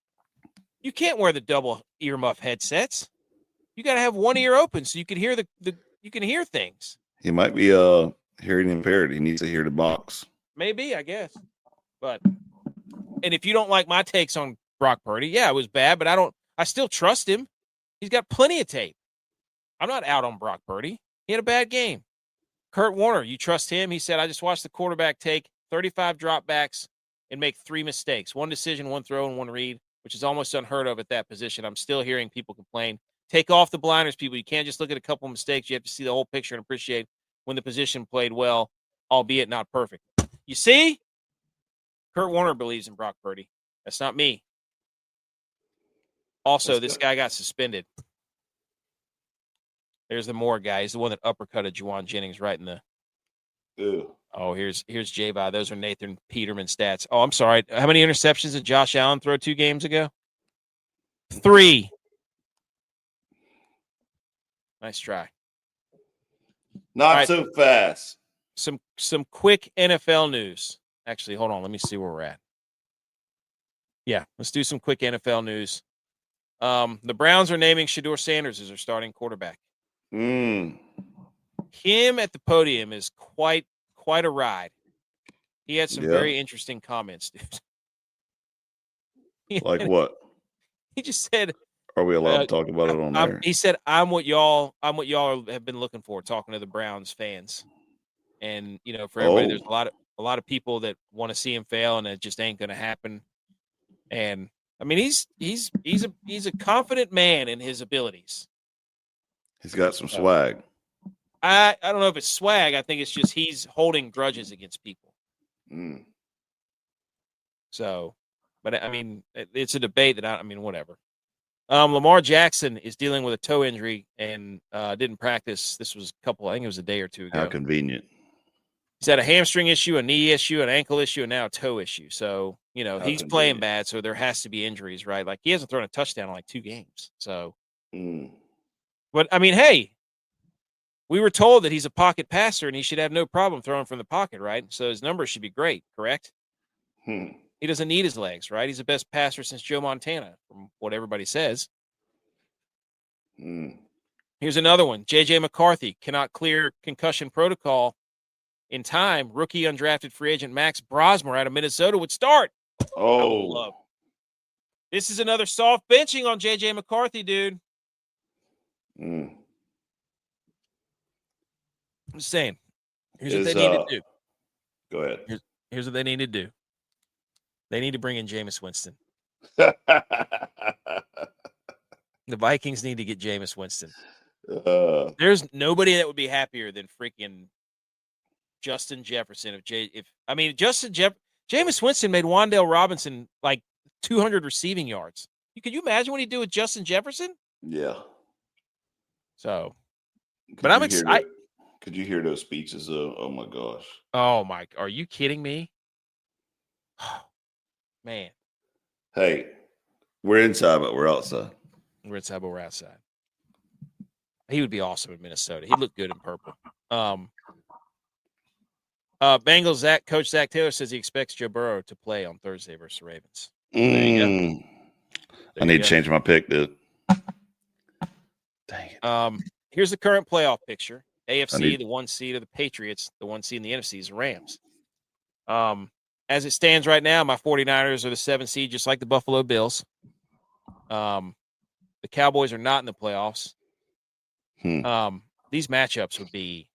you can't wear the double earmuff headsets. You got to have one ear open so you can hear you can hear things. He might be hearing impaired. He needs to hear the box. Maybe, I guess. But and if you don't like my takes on Brock Purdy, yeah, it was bad, but I still trust him. He's got plenty of tape. I'm not out on Brock Purdy. He had a bad game. Kurt Warner, you trust him? He said, I just watched the quarterback take 35 dropbacks and make 3 mistakes. 1 decision, 1 throw, and 1 read, which is almost unheard of at that position. I'm still hearing people complain. Take off the blinders, people. You can't just look at a couple mistakes. You have to see the whole picture and appreciate when the position played well, albeit not perfect. You see? Kurt Warner believes in Brock Purdy. That's not me. Also, this guy got suspended. There's the Moore guy. He's the one that uppercutted Juwan Jennings right in the – Ew. Oh, here's J-Bye. Those are Nathan Peterman stats. Oh, I'm sorry. How many interceptions did Josh Allen throw 2 games ago? 3. Nice try. Not so fast. Some quick NFL news. Actually, hold on. Let me see where we're at. Yeah, let's do some quick NFL news. The Browns are naming Shedeur Sanders as their starting quarterback. Him at the podium is quite a ride. He had some very interesting comments, dude. Like what? He just said, are we allowed to talk about it on there? He said, I'm what y'all have been looking for, talking to the Browns fans. And, for everybody, there's a lot of people that want to see him fail, and it just ain't going to happen. And I mean, he's a confident man in his abilities. He's got some swag. I don't know if it's swag. I think it's just he's holding grudges against people. So, but I mean, it's a debate that whatever. Lamar Jackson is dealing with a toe injury and didn't practice. This was I think it was a day or 2 ago. How convenient. He's had a hamstring issue, a knee issue, an ankle issue, and now a toe issue. So, he's playing bad, so there has to be injuries, right? Like, he hasn't thrown a touchdown in like 2 games. So, but I mean, hey, we were told that he's a pocket passer and he should have no problem throwing from the pocket, right? So his numbers should be great, correct? He doesn't need his legs, right? He's the best passer since Joe Montana, from what everybody says. Here's another one. J.J. McCarthy cannot clear concussion protocol in time. Rookie undrafted free agent Max Brosmer out of Minnesota would start. Oh. This is another soft benching on J.J. McCarthy, dude. I'm just saying. Here's what they need to do. Go ahead. Here's what they need to do. They need to bring in Jameis Winston. The Vikings need to get Jameis Winston. There's nobody that would be happier than freaking Justin Jefferson. Jameis Winston made Wan'Dale Robinson like 200 receiving yards. Could you imagine what he'd do with Justin Jefferson? Yeah. So, but I'm excited. Could you hear those speeches though? Oh my gosh. Oh my! Are you kidding me? Man. Hey, we're inside, but we're outside. We're inside, but we're outside. He would be awesome in Minnesota. He'd look good in purple. Bengals Coach Zach Taylor says he expects Joe Burrow to play on Thursday versus the Ravens. So there you go. I need to change my pick, dude. Dang it. Here's the current playoff picture. AFC, the 1 seed of the Patriots. The 1 seed in the NFC is the Rams. As it stands right now, my 49ers are the 7 seed, just like the Buffalo Bills. The Cowboys are not in the playoffs. These matchups would be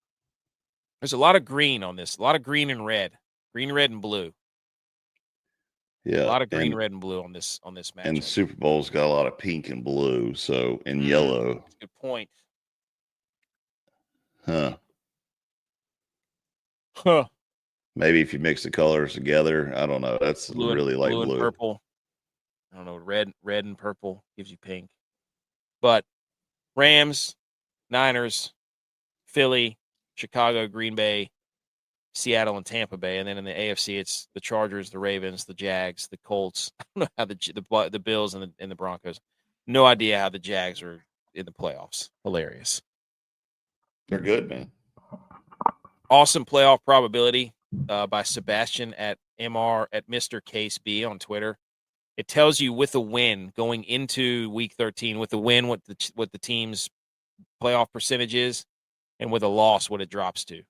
– there's a lot of green on this, a lot of green and red. Green, red, and blue. Yeah. A lot of green, red, and blue on this matchup. And the Super Bowl's got a lot of pink and blue, and yellow. That's a good point. Huh. Maybe if you mix the colors together, I don't know. That's really light blue. And purple. I don't know. Red and purple gives you pink. But Rams, Niners, Philly, Chicago, Green Bay, Seattle, and Tampa Bay. And then in the AFC, it's the Chargers, the Ravens, the Jags, the Colts. I don't know how the Bills and the Broncos. No idea how the Jags are in the playoffs. Hilarious. They're good, man. Awesome playoff probability by Sebastian at Mr. Case B on Twitter. It tells you with a win going into Week 13, with a win what the team's playoff percentage is, and with a loss what it drops to.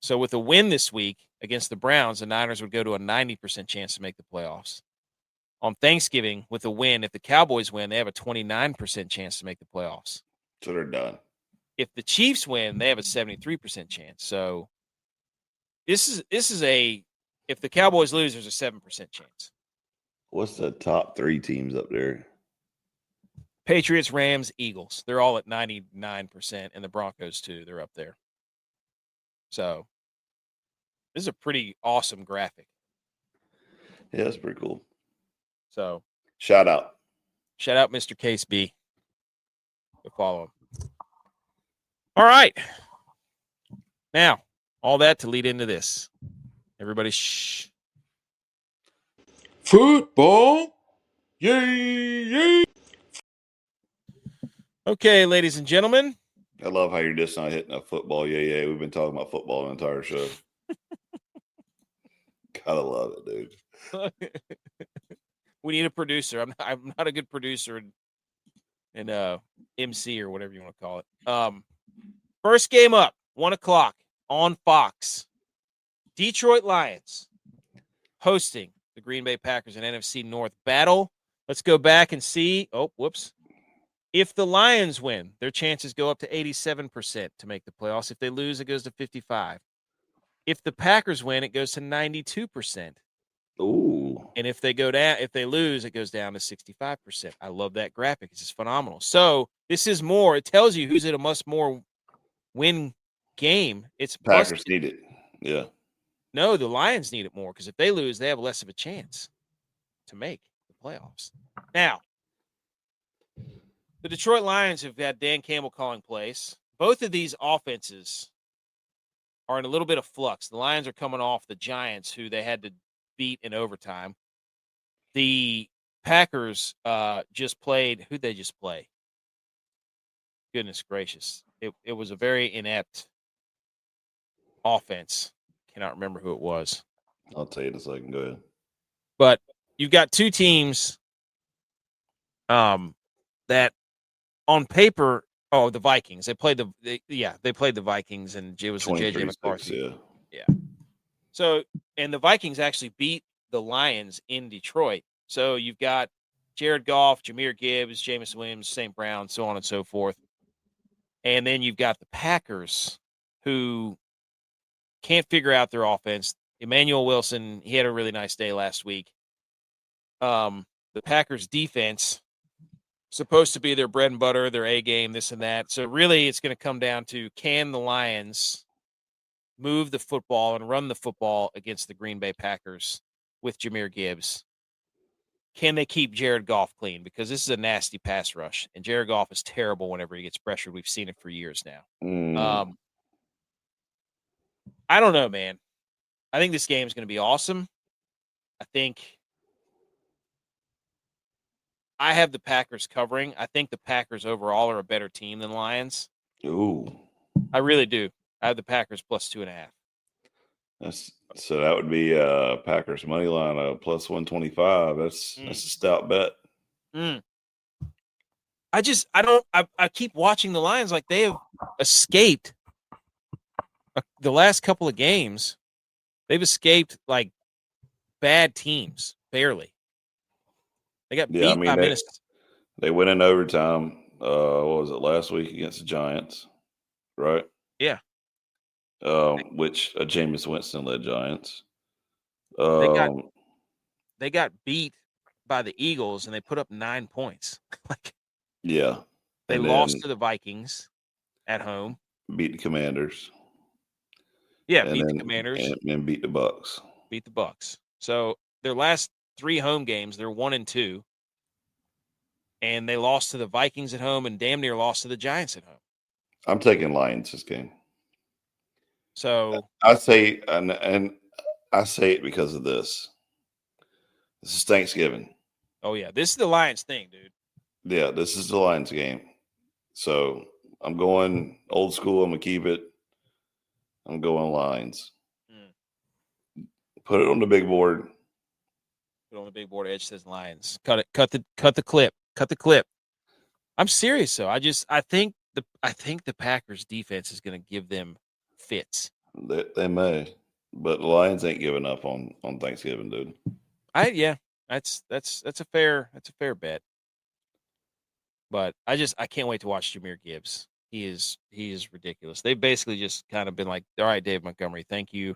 So with a win this week against the Browns, the Niners would go to a 90% chance to make the playoffs. On Thanksgiving, with a win, if the Cowboys win, they have a 29% chance to make the playoffs. So they're done. If the Chiefs win, they have a 73% chance. So this is if the Cowboys lose, there's a 7% chance. What's the top 3 teams up there? Patriots, Rams, Eagles. They're all at 99%, and the Broncos too. They're up there. So this is a pretty awesome graphic. Yeah, that's pretty cool. So shout out, Mr. Case B. Go follow him. All right. Now, all that to lead into this. Everybody, shh. Football. Yay, yay. Okay, ladies and gentlemen. I love how you're just not hitting a football. Yeah. We've been talking about football the entire show. Gotta love it, dude. We need a producer. I'm not a good producer and MC or whatever you want to call it. First game up, 1:00 on Fox. Detroit Lions hosting the Green Bay Packers in NFC North battle. Let's go back and see. Oh, whoops. If the Lions win, their chances go up to 87% to make the playoffs. If they lose, it goes to 55%. If the Packers win, it goes to 92%. Ooh. And if they lose, it goes down to 65%. I love that graphic. It's just phenomenal. So this is more. It tells you who's in a must-more win game. It's Packers need it. Yeah. No, the Lions need it more because if they lose, they have less of a chance to make the playoffs. Now, the Detroit Lions have got Dan Campbell calling plays. Both of these offenses are in a little bit of flux. The Lions are coming off the Giants, who they had to beat in overtime. The Packers just played. Who'd they just play? Goodness gracious. It was a very inept offense. Cannot remember who it was. I'll tell you in a second. Go ahead. But you've got two teams that on paper, the Vikings. They played the Vikings, and it was the JJ McCarthy. Yeah. So, and the Vikings actually beat the Lions in Detroit. So you've got Jared Goff, Jahmyr Gibbs, Jameson Williams, St. Brown, so on and so forth. And then you've got the Packers, who can't figure out their offense. Emmanuel Wilson, he had a really nice day last week. The Packers defense supposed to be their bread and butter, their A game, this and that. So really it's going to come down to, can the Lions move the football and run the football against the Green Bay Packers with Jahmyr Gibbs? Can they keep Jared Goff clean? Because this is a nasty pass rush, and Jared Goff is terrible whenever he gets pressured. We've seen it for years now. I don't know, man. I think this game is going to be awesome. I think I have the Packers covering. I think the Packers overall are a better team than Lions. Ooh. I really do. I have the Packers plus 2.5. So that would be Packers money line plus 125. That's a stout bet. I keep watching the Lions like they have escaped the last couple of games. They've escaped like bad teams, barely. They got beat by Minnesota. They went in overtime. What was it, last week against the Giants, right? Yeah. Which Jameis Winston led Giants. They got beat by the Eagles, and they put up 9 points. Yeah. They lost to the Vikings at home. Beat the Commanders. Yeah, beat the Commanders. And beat the Bucks. Beat the Bucks. So their last 3 home games, they're 1-2. And they lost to the Vikings at home and damn near lost to the Giants at home. I'm taking Lions this game. So I say, and I say it because of this. This is Thanksgiving. Oh, yeah. This is the Lions thing, dude. Yeah, this is the Lions game. So I'm going old school. I'm going to keep it. I'm going Lions. Put it on the big board. Put it on the big board. Edge says Lions. Cut it. Cut the clip. Cut the clip. I'm serious, though. I think the Packers defense is going to give them fits. They may, but the Lions ain't giving up on Thanksgiving, dude. That's a fair bet. But I can't wait to watch Jahmyr Gibbs. He is ridiculous. They've basically just kind of been like, all right, Dave Montgomery, thank you,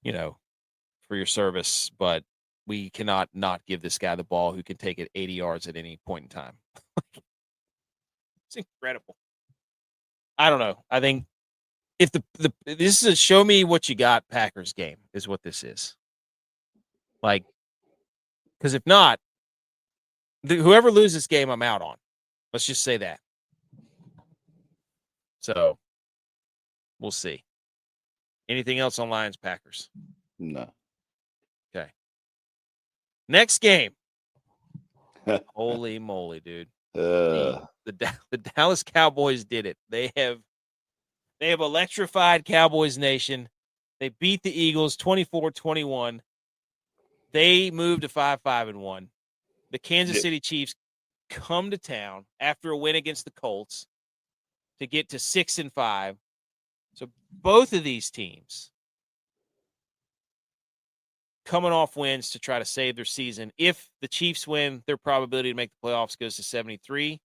for your service, but we cannot not give this guy the ball who can take it 80 yards at any point in time. It's incredible. I don't know. I think if this is a show me what you got Packers game is what this is. Like, because if not, whoever loses this game, I'm out on. Let's just say that. So we'll see. Anything else on Lions Packers? No. Okay. Next game. Holy moly, dude. The Dallas Cowboys did it. They have electrified Cowboys Nation. They beat the Eagles 24-21. They moved to 5-5-1. The Kansas City Chiefs come to town after a win against the Colts to get to 6-5. So both of these teams coming off wins to try to save their season. If the Chiefs win, their probability to make the playoffs goes to 73%.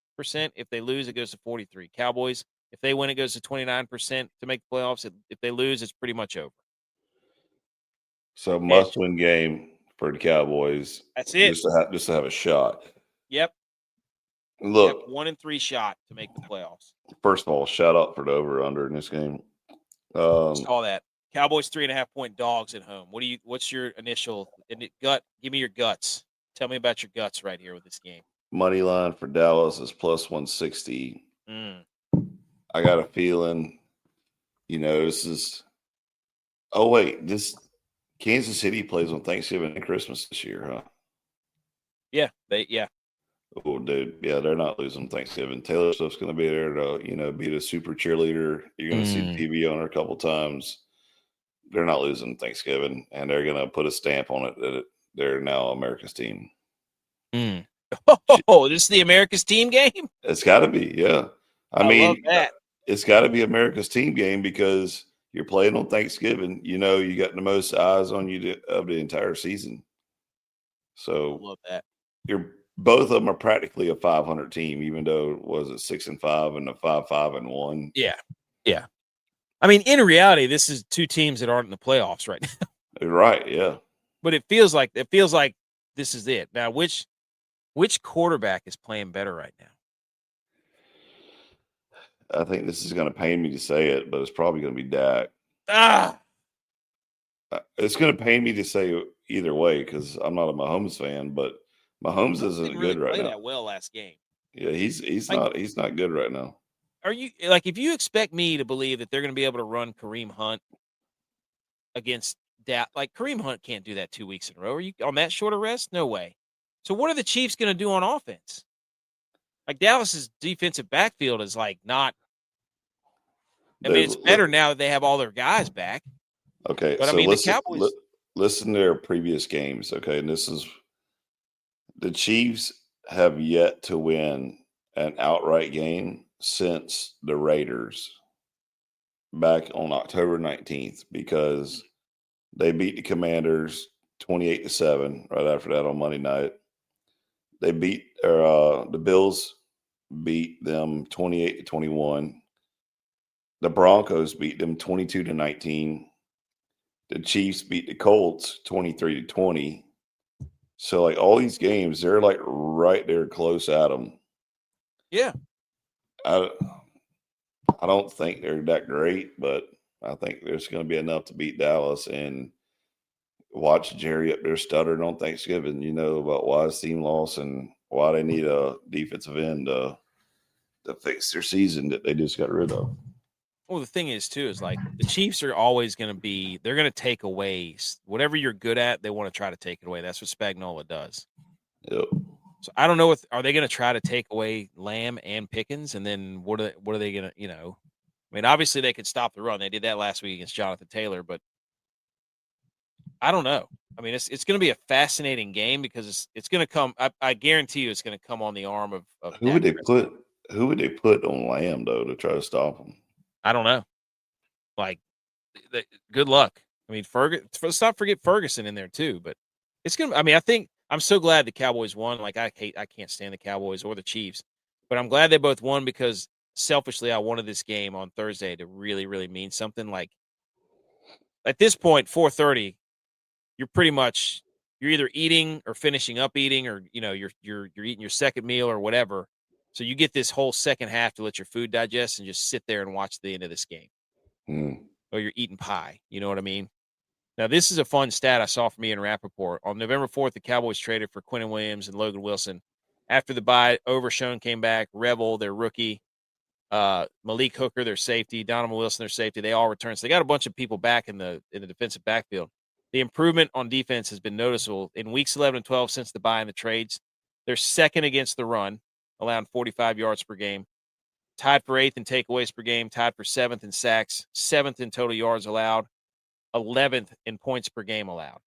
If they lose, it goes to 43%. Cowboys, if they win, it goes to 29% to make the playoffs. If they lose, it's pretty much over. So must-win game for the Cowboys. That's it. Just to have a shot. Yep. Look, 1-3 shot to make the playoffs. First of all, shout out for the over/under in this game. Saw that. Cowboys 3.5-point dogs at home. What's your initial gut? Give me your guts. Tell me about your guts right here with this game. Money line for Dallas is plus 160. I got a feeling, this is. Oh wait, this Kansas City plays on Thanksgiving and Christmas this year, huh? Yeah, Oh, dude, yeah, they're not losing Thanksgiving. Taylor Swift's going to be there to, be the super cheerleader. You're going to see the TV on her a couple times. They're not losing Thanksgiving, and they're going to put a stamp on it that they're now America's team. Oh, this is the America's team game? It's got to be, yeah. I mean, love that. It's got to be America's team game because you're playing on Thanksgiving. You got the most eyes on you of the entire season. So love that. Both of them are practically a 500 team, even though was it 6-5 and a 5-5-1. Yeah. I mean, in reality, this is two teams that aren't in the playoffs right now. Right, yeah. But it feels like this is it. Now, which Which quarterback is playing better right now? I think this is going to pain me to say it, but it's probably going to be Dak. It's going to pain me to say either way because I'm not a Mahomes fan, but Mahomes isn't really good right play now. that well last game. Yeah, he's Like, not good right now. Are you like if you expect me to believe that they're going to be able to run Kareem Hunt against that? Like Kareem Hunt can't do that 2 weeks in a row. Are you on that short of rest? No way. So what are the Chiefs going to do on offense? Like Dallas's defensive backfield is like not. I mean, it's better now that they have all their guys back. Okay, but so I mean, listen, the Cowboys. listen to their previous games. Okay, and this is the Chiefs have yet to win an outright game since the Raiders back on October 19th because they beat the Commanders 28-7 right after that on Monday night. They beat the Bills beat them 28-21. The Broncos beat them 22-19. The Chiefs beat the Colts 23-20. So like all these games, they're like right there close at them. Yeah. I don't think they're that great, but I think there's going to be enough to beat Dallas and watch Jerry up there stuttering on Thanksgiving, about why his team lost and why they need a defensive end to fix their season that they just got rid of. Well, the thing is, too, is like the Chiefs are always going to be, they're going to take away whatever you're good at. They want to try to take it away. That's what Spagnuolo does. Yep. So I don't know are they going to try to take away Lamb and Pickens? And then what are they going to, I mean, obviously they could stop the run. They did that last week against Jonathan Taylor, but I don't know. I mean, it's going to be a fascinating game because it's going to come. I guarantee you, it's going to come on the arm of who would they put on Lamb though to try to stop him? I don't know. Like, good luck. I mean, let's not forget Ferguson in there too. But it's gonna. I mean, I think I'm so glad the Cowboys won. Like, I can't stand the Cowboys or the Chiefs, but I'm glad they both won because selfishly, I wanted this game on Thursday to really, really mean something. Like, at this point, 4:30. You're either eating or finishing up eating, or you're eating your second meal or whatever. So you get this whole second half to let your food digest and just sit there and watch the end of this game. Or you're eating pie. You know what I mean? Now, this is a fun stat I saw from Ian Rappaport. On November 4th, the Cowboys traded for Quinnen Williams and Logan Wilson. After the bye, Overshown came back. Revel, their rookie. Malik Hooker, their safety. Donovan Wilson, their safety. They all returned. So they got a bunch of people back in the defensive backfield. The improvement on defense has been noticeable. In weeks 11 and 12 since the bye and the trades, they're second against the run, allowing 45 yards per game. Tied for 8th in takeaways per game, tied for 7th in sacks, 7th in total yards allowed, 11th in points per game allowed.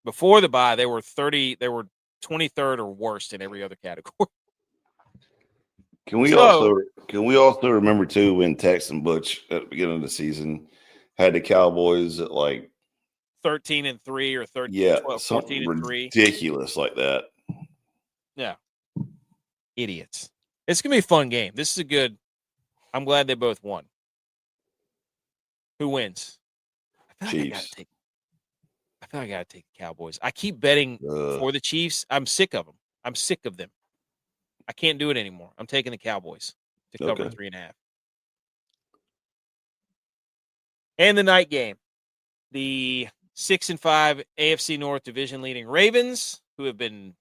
Before the bye, they were 23rd or worst in every other category. Can we also remember too when Tex and Butch at the beginning of the season had the Cowboys at like 13-3 or 14-3, ridiculous like that. Yeah, idiots. It's gonna be a fun game. This is a good. I'm glad they both won. Who wins? Chiefs. I feel like I gotta take the Cowboys. I keep betting for the Chiefs. I'm sick of them. I'm sick of them. I can't do it anymore. I'm taking the Cowboys to cover 3.5. And the night game, the 6-5 AFC North division leading Ravens, who have been,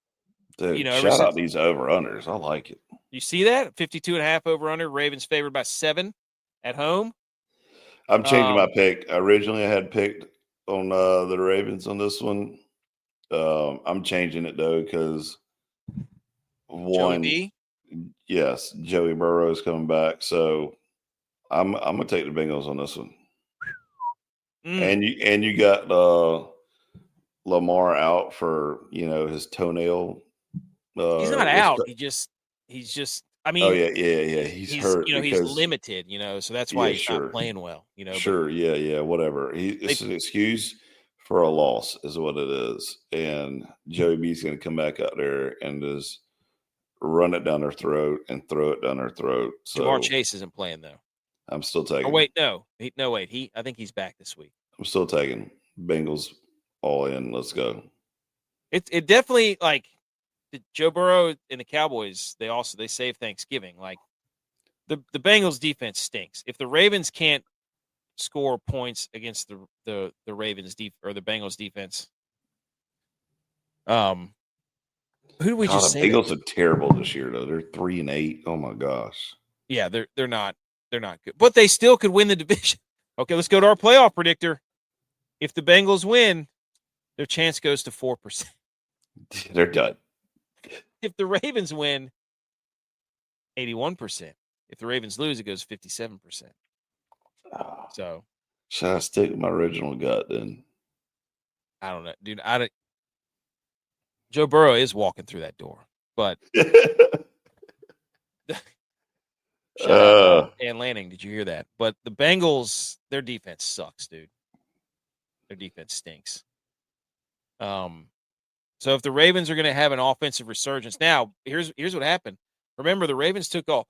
shout out these over-unders. I like it. You see that? 52.5 over-under. Ravens favored by 7 at home. I'm changing my pick. Originally, I had picked on the Ravens on this one. I'm changing it, though, because Joey Burrow is coming back. So I'm going to take the Bengals on this one. And you got Lamar out for his toenail. He's not out. He's just. I mean, He's hurt. He's limited. So that's why he's not playing well. Whatever. It's an excuse for a loss, is what it is. And Joey B's going to come back out there and just run it down their throat and throw it down their throat. So Jamar Chase isn't playing though. I'm still taking. Oh wait, no, I think he's back this week. I'm still taking Bengals all in. Let's go. It definitely, like, Joe Burrow and the Cowboys, they save Thanksgiving. Like the Bengals defense stinks. If the Ravens can't score points against the Ravens or the Bengals defense, who did we just the say? Bengals are terrible this year though. They're 3-8. Oh my gosh. Yeah, they're not good, but they still could win the division. Okay, let's go to our playoff predictor. If the Bengals win, their chance goes to 4%. They're done. If the Ravens win, 81%. If the Ravens lose, it goes 57%. So, should I stick with my original gut then? I don't know, dude. Joe Burrow is walking through that door, but shout out Dan Lanning. Did you hear that? But the Bengals, their defense sucks, dude. Their defense stinks. So if the Ravens are going to have an offensive resurgence, now here's what happened. Remember, the Ravens took all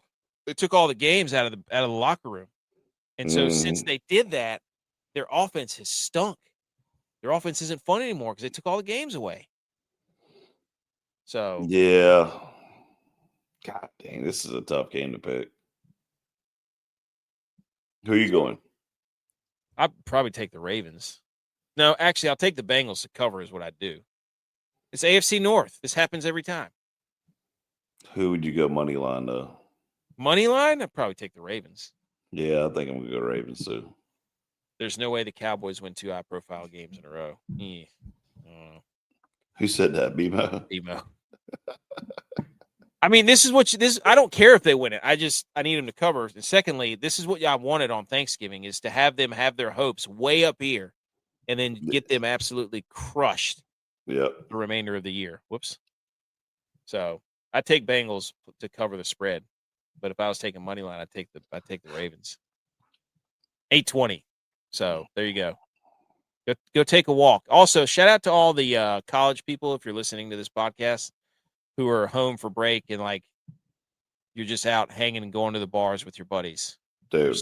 the games out of the locker room, and so since they did that, their offense has stunk. Their offense isn't fun anymore because they took all the games away. So yeah, God dang, this is a tough game to pick. Who are you going? I'd probably take the Ravens. No, actually, I'll take the Bengals to cover is what I'd do. It's AFC North. This happens every time. Who would you go money line though? Money line? I'd probably take the Ravens. Yeah, I think I'm going to go Ravens too. There's no way the Cowboys win 2 high-profile games in a row. Yeah. Who said that, BMO? BMO. I mean, this is I don't care if they win it. I need them to cover. And secondly, this is what I wanted on Thanksgiving is to have them have their hopes way up here and then get them absolutely crushed the remainder of the year. Whoops. So I take Bengals to cover the spread. But if I was taking money line, I'd take the Ravens. 820. So there you go. Go take a walk. Also, shout out to all the college people if you're listening to this podcast who are home for break and like you're just out hanging and going to the bars with your buddies. Dude.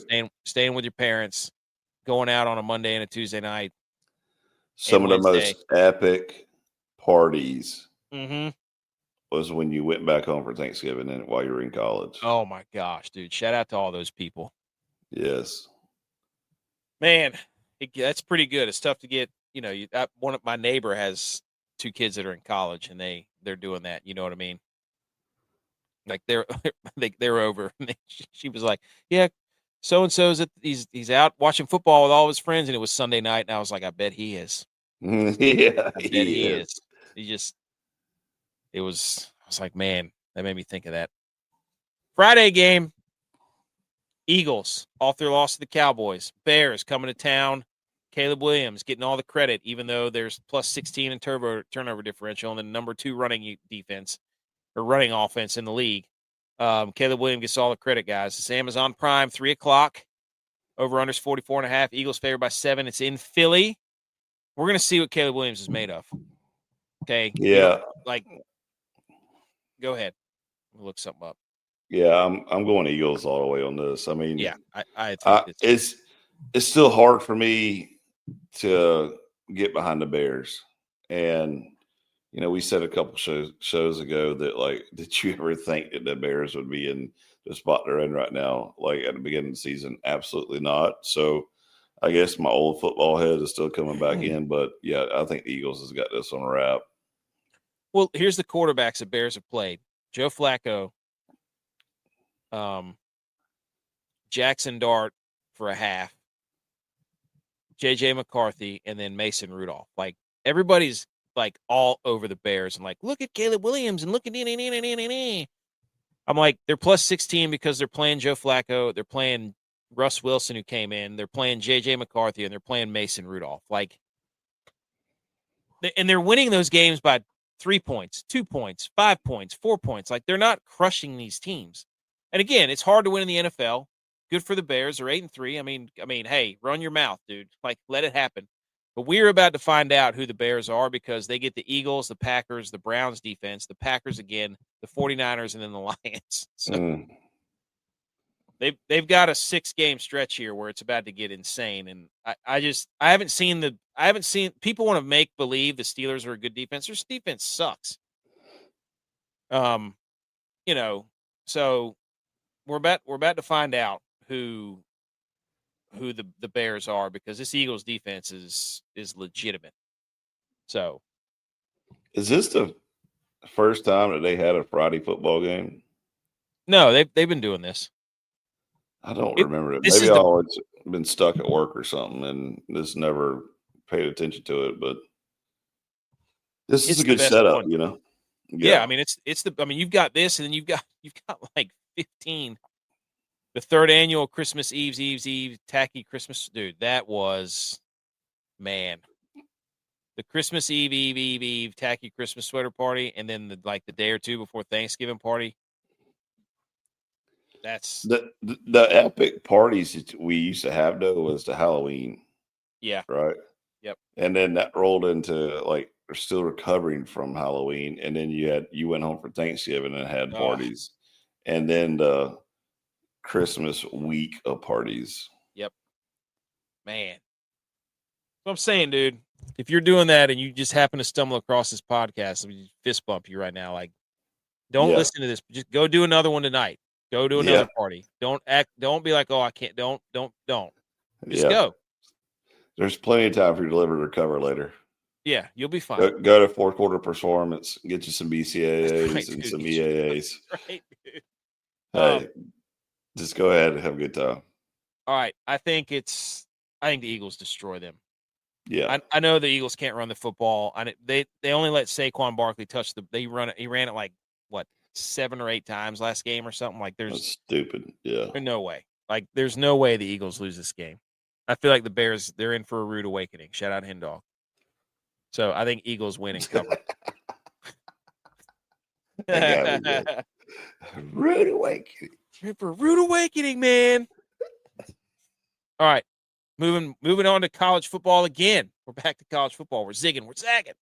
Staying with your parents, going out on a Monday and a Tuesday night. Some of the most epic parties mm-hmm. was when you went back home for Thanksgiving and while you were in college. Oh my gosh, dude. Shout out to all those people. Yes. Man, that's pretty good. It's tough to get, one of my neighbor has 2 kids that are in college and they're doing that. You know what I mean? Like they're over. She was like, yeah, so-and-so's he's out watching football with all of his friends. And it was Sunday night. And I was like, I bet he is. Yeah, I bet he is. I was like, man, that made me think of that. Friday game. Eagles off their loss to the Cowboys. Bears coming to town. Caleb Williams getting all the credit, even though there's plus 16 in turnover differential and the number 2 running offense in the league. Caleb Williams gets all the credit, guys. It's Amazon Prime, 3:00. Over-unders 44.5. Eagles favored by 7. It's in Philly. We're going to see what Caleb Williams is made of. Okay? Yeah. Go ahead. We'll look something up. Yeah, I'm going Eagles all the way on this. I mean, yeah, I think it's still hard for me to get behind the Bears. And, we said a couple shows ago that, like, did you ever think that the Bears would be in the spot they're in right now, like at the beginning of the season? Absolutely not. So I guess my old football head is still coming back in. But, yeah, I think the Eagles has got this on a wrap. Well, here's the quarterbacks the Bears have played. Joe Flacco. Jackson Dart for a half, JJ McCarthy, and then Mason Rudolph. Like everybody's like all over the Bears and like, look at Caleb Williams and look at I'm like, they're plus 16 because they're playing Joe Flacco, they're playing Russ Wilson who came in, they're playing JJ McCarthy, and they're playing Mason Rudolph. Like, and they're winning those games by 3 points, 2 points, 5 points, 4 points. Like they're not crushing these teams. And again, it's hard to win in the NFL. Good for the Bears. They're 8-3. I mean, hey, run your mouth, dude. Like, let it happen. But we're about to find out who the Bears are because they get the Eagles, the Packers, the Browns defense, the Packers again, the 49ers, and then the Lions. So they've got a 6-game stretch here where it's about to get insane. And I haven't seen people want to make believe the Steelers are a good defense. Their defense sucks. You know, so we're about to find out who the Bears are, because this Eagles defense is legitimate. So, is this the first time that they had a Friday football game? no, they've been doing this. I don't remember it. This Maybe is I've the always been stuck at work or something and just never paid attention to it. But this is it's a the good best setup, one. you know? Yeah, I mean you've got this, and then you've got like 15. The third annual Christmas Eve tacky Christmas, dude. That was, man. The Christmas Eve tacky Christmas sweater party, and then the day or two before Thanksgiving party. That's the epic parties that we used to have though was the Halloween, yeah. right? Yep. And then that rolled into like we're still recovering from Halloween, and then you went home for Thanksgiving and had parties, and then the Christmas week of parties. Yep. Man. So I'm saying, dude, if you're doing that and you just happen to stumble across this podcast, let me fist bump you right now. Like, don't listen to this. Just go do another one tonight. Go to another party. Don't be like, oh, I can't. Don't. Just go. There's plenty of time for you to live and recover later. Yeah, you'll be fine. Go to fourth quarter performance, get you some BCAAs right, and dude. some EAAs. Right, dude. Hey, just go ahead and have a good time. All right. I think the Eagles destroy them. Yeah. I know the Eagles can't run the football. They only let Saquon Barkley touch he ran it like, what, 7 or 8 times last game or something. Like, That's stupid. Yeah. There's no way. Like, there's no way the Eagles lose this game. I feel like the Bears, they're in for a rude awakening. Shout out Hendog. So I think Eagles win and cover. Rude awakening. For a rude awakening, man. All right. Moving on to college football again. We're back to college football. We're zigging. We're zagging.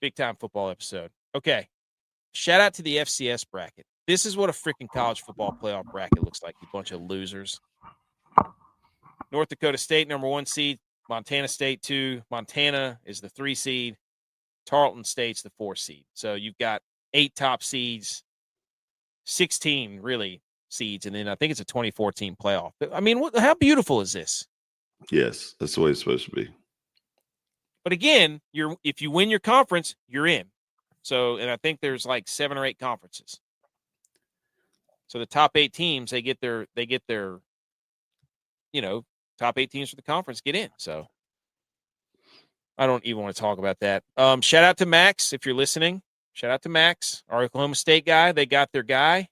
Big time football episode. Okay. Shout out to the FCS bracket. This is what a freaking college football playoff bracket looks like, you bunch of losers. North Dakota State, number 1 seed. Montana State, 2. Montana is the 3 seed. Tarleton State's the 4 seed. So you've got 8 top seeds, 16 really seeds, and then I think it's a 2014 playoff. I mean, how beautiful is this? Yes, that's the way it's supposed to be. But again, if you win your conference, you're in. So, and I think there's like 7 or 8 conferences. So the top 8 teams, they get their top 8 teams for the conference get in. So I don't even want to talk about that. Shout out to Max if you're listening. Shout out to Max, our Oklahoma State guy. They got their guy.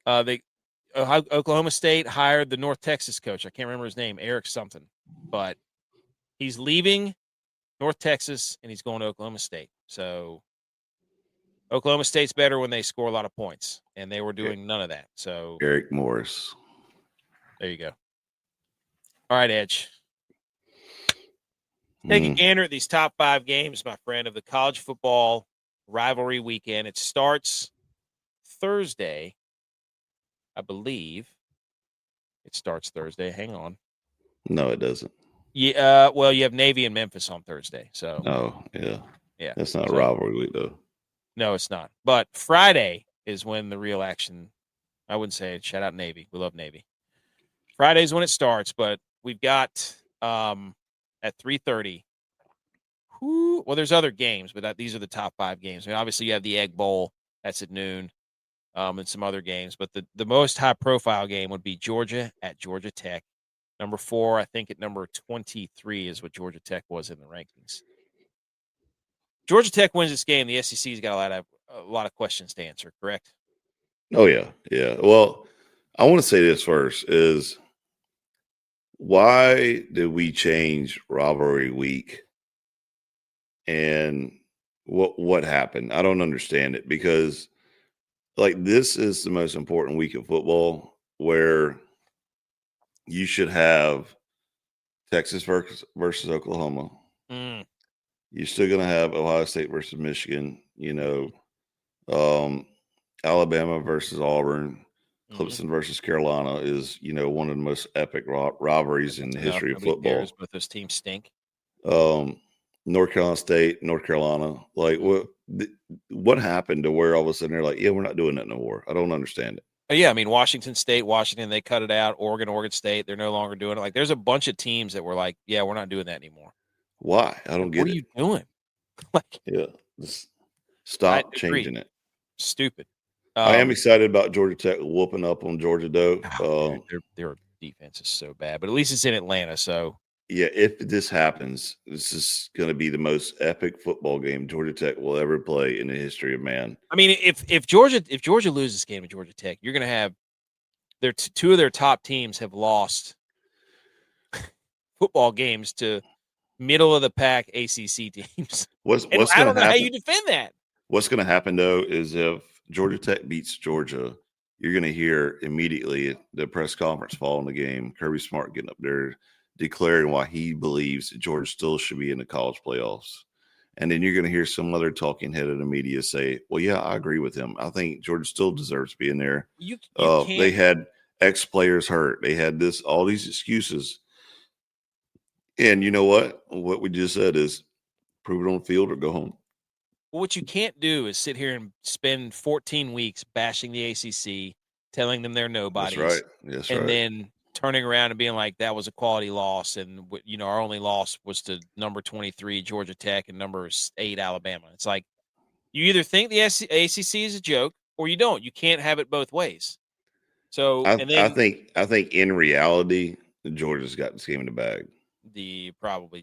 Oklahoma State hired the North Texas coach. I can't remember his name, Eric something, but he's leaving North Texas and he's going to Oklahoma State. So Oklahoma State's better when they score a lot of points, and they were doing none of that. So Eric Morris. There you go. All right, Edge. Take a gander at these top 5 games, my friend, of the college football rivalry weekend. It starts Thursday, I believe. It starts Thursday. Hang on. No, it doesn't. Yeah. Well, you have Navy and Memphis on Thursday. So. Oh, yeah. Yeah. That's not a rivalry week, though. No, it's not. But Friday is when the real action. I wouldn't say it. Shout out Navy. We love Navy. Friday's when it starts, but we've got at 3:30. Well, there's other games, but these are the top 5 games. I mean, obviously, you have the Egg Bowl. That's at noon, and some other games. But the most high-profile game would be Georgia at Georgia Tech. Number 4, I think at number 23 is what Georgia Tech was in the rankings. Georgia Tech wins this game. The SEC's got a lot of questions to answer, correct? Oh, yeah. Yeah. Well, I want to say this first is why did we change rivalry week? And what happened? I don't understand it, because like this is the most important week of football where you should have Texas versus Oklahoma. You're still going to have Ohio State versus Michigan, Alabama versus Auburn, Clemson versus Carolina is, one of the most epic rivalries in the history of football. But those teams stink. North Carolina State, North Carolina. Like, what happened to where all of a sudden they're like, yeah, we're not doing that no more? I don't understand it. Yeah, I mean, Washington State, they cut it out. Oregon State, they're no longer doing it. Like, there's a bunch of teams that were like, yeah, we're not doing that anymore. Why? I don't get what it. What are you doing? Like, yeah, stop changing it. Stupid. I am excited about Georgia Tech whooping up on Georgia, though. Dude, their defense is so bad, but at least it's in Atlanta, so. Yeah, if this happens, this is going to be the most epic football game Georgia Tech will ever play in the history of man. I mean, if Georgia loses this game to Georgia Tech, you're going to have two of their top teams have lost football games to middle of the pack ACC teams. What's I don't know how you defend that. What's going to happen though is if Georgia Tech beats Georgia, you're going to hear immediately the press conference following the game, Kirby Smart getting up there declaring why he believes Georgia still should be in the college playoffs. And then you're going to hear some other talking head of the media say, well, yeah, I agree with him. I think Georgia still deserves to be in there. You they had X players hurt. They had all these excuses. And you know what? What we just said is prove it on the field or go home. Well, what you can't do is sit here and spend 14 weeks bashing the ACC, telling them they're nobodies. That's right. That's right. And then turning around and being like, that was a quality loss. And, our only loss was to number 23, Georgia Tech, and number 8, Alabama. It's like, you either think the ACC is a joke or you don't. You can't have it both ways. So, I think in reality, Georgia's got this game in the bag.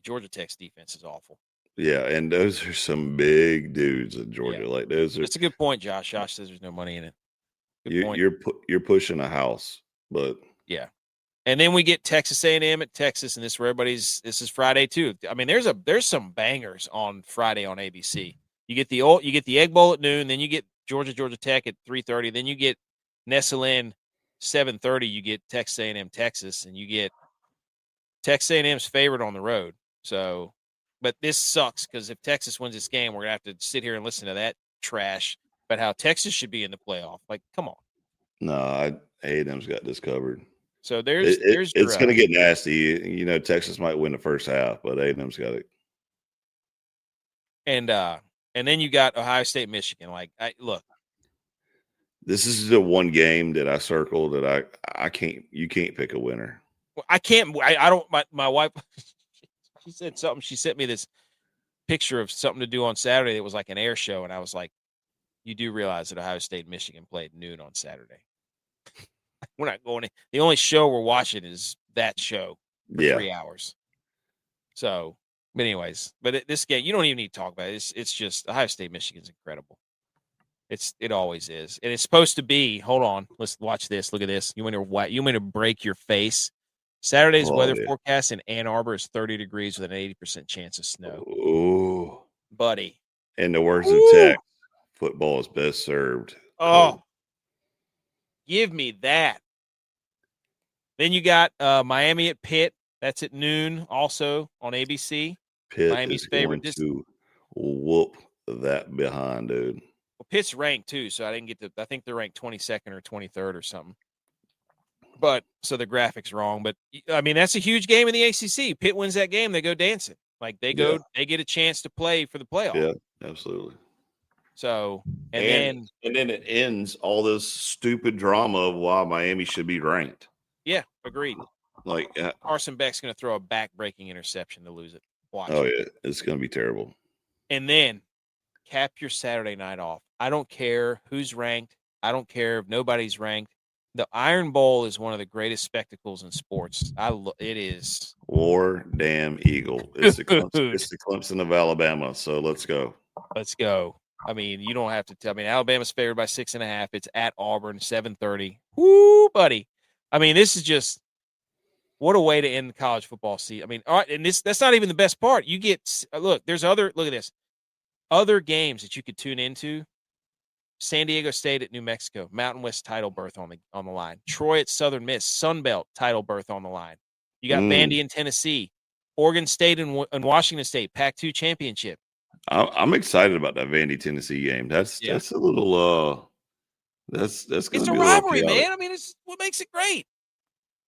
Georgia Tech's defense is awful. Yeah, and those are some big dudes in Georgia. Yeah. Like those are. That's a good point, Josh. Josh says there's no money in it. You're pushing a house, but yeah. And then we get Texas A&M at Texas, and this is Friday too. I mean, there's some bangers on Friday on ABC. You get the Egg Bowl at noon, then you get Georgia Tech at 3:30, then you get Nestle in 7:30. You get Texas A&M Texas, and you get Texas A&M's favorite on the road. So, but this sucks because if Texas wins this game, we're gonna have to sit here and listen to that trash about how Texas should be in the playoff. Like, come on. No, A&M's got this covered. So it's going to get nasty. Texas might win the first half, but A&M's got it. And then you got Ohio State, Michigan. Like, look, this is the one game that I circled that I can't. You can't pick a winner. I can't. I don't. My wife, she said something. She sent me this picture of something to do on Saturday. It was like an air show, and I was like, "You do realize that Ohio State, Michigan played noon on Saturday." We're not going in. The only show we're watching is that show for 3 hours. So, but anyways, this game, you don't even need to talk about it. It's just Ohio State, Michigan's incredible. It always is. And it's supposed to be, hold on, let's watch this. Look at this. You want to break your face. Saturday's weather forecast in Ann Arbor is 30 degrees with an 80% chance of snow. Oh, buddy. In the words of Tech, football is best served. Oh. Give me that. Then you got Miami at Pitt. That's at noon also on ABC. Pitt Miami's favorite to whoop that behind, dude. Well, Pitt's ranked too, so I think they're ranked 22nd or 23rd or something. But so the graphic's wrong. But I mean, that's a huge game in the ACC. Pitt wins that game, they go dancing. Like they get a chance to play for the playoff. Yeah, absolutely. So and then it ends all this stupid drama of why Miami should be ranked. Yeah, agreed. Like Carson Beck's going to throw a back-breaking interception to lose it. Watch. Oh yeah, it's going to be terrible. And then cap your Saturday night off. I don't care who's ranked. I don't care if nobody's ranked. The Iron Bowl is one of the greatest spectacles in sports. It is. War damn Eagle. It's the Clemson of Alabama. So let's go. Let's go. I mean, you don't have to tell me. Alabama's favored by 6.5. It's at Auburn, 7:30. Woo, buddy. I mean, this is just what a way to end the college football season. I mean, all right, and that's not even the best part. You get look at this. Other games that you could tune into. San Diego State at New Mexico, Mountain West title berth on the line. Troy at Southern Miss, Sun Belt title berth on the line. You got Vandy in Tennessee, Oregon State and Washington State, Pac-2 championship. I'm excited about that Vandy Tennessee game. That's a little that's going to be a rivalry, man. I mean, it's what makes it great.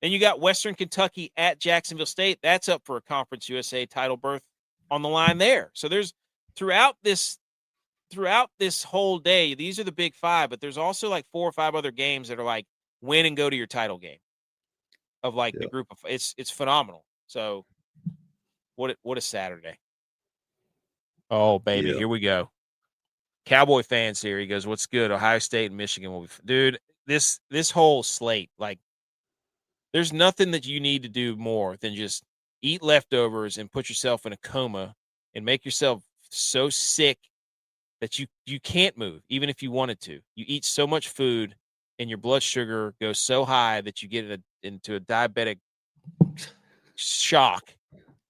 And you got Western Kentucky at Jacksonville State. That's up for a Conference USA title berth on the line there. So there's throughout this whole day, these are the big five, but there's also like 4 or 5 other games that are like win and go to your title game of like the group of it's phenomenal. So what a Saturday. Oh, baby, here we go. Cowboy fans here. He goes, "What's good? Ohio State and Michigan will be." Dude, this whole slate, like, there's nothing that you need to do more than just eat leftovers and put yourself in a coma and make yourself so sick that you can't move, even if you wanted to. You eat so much food and your blood sugar goes so high that you get into a diabetic shock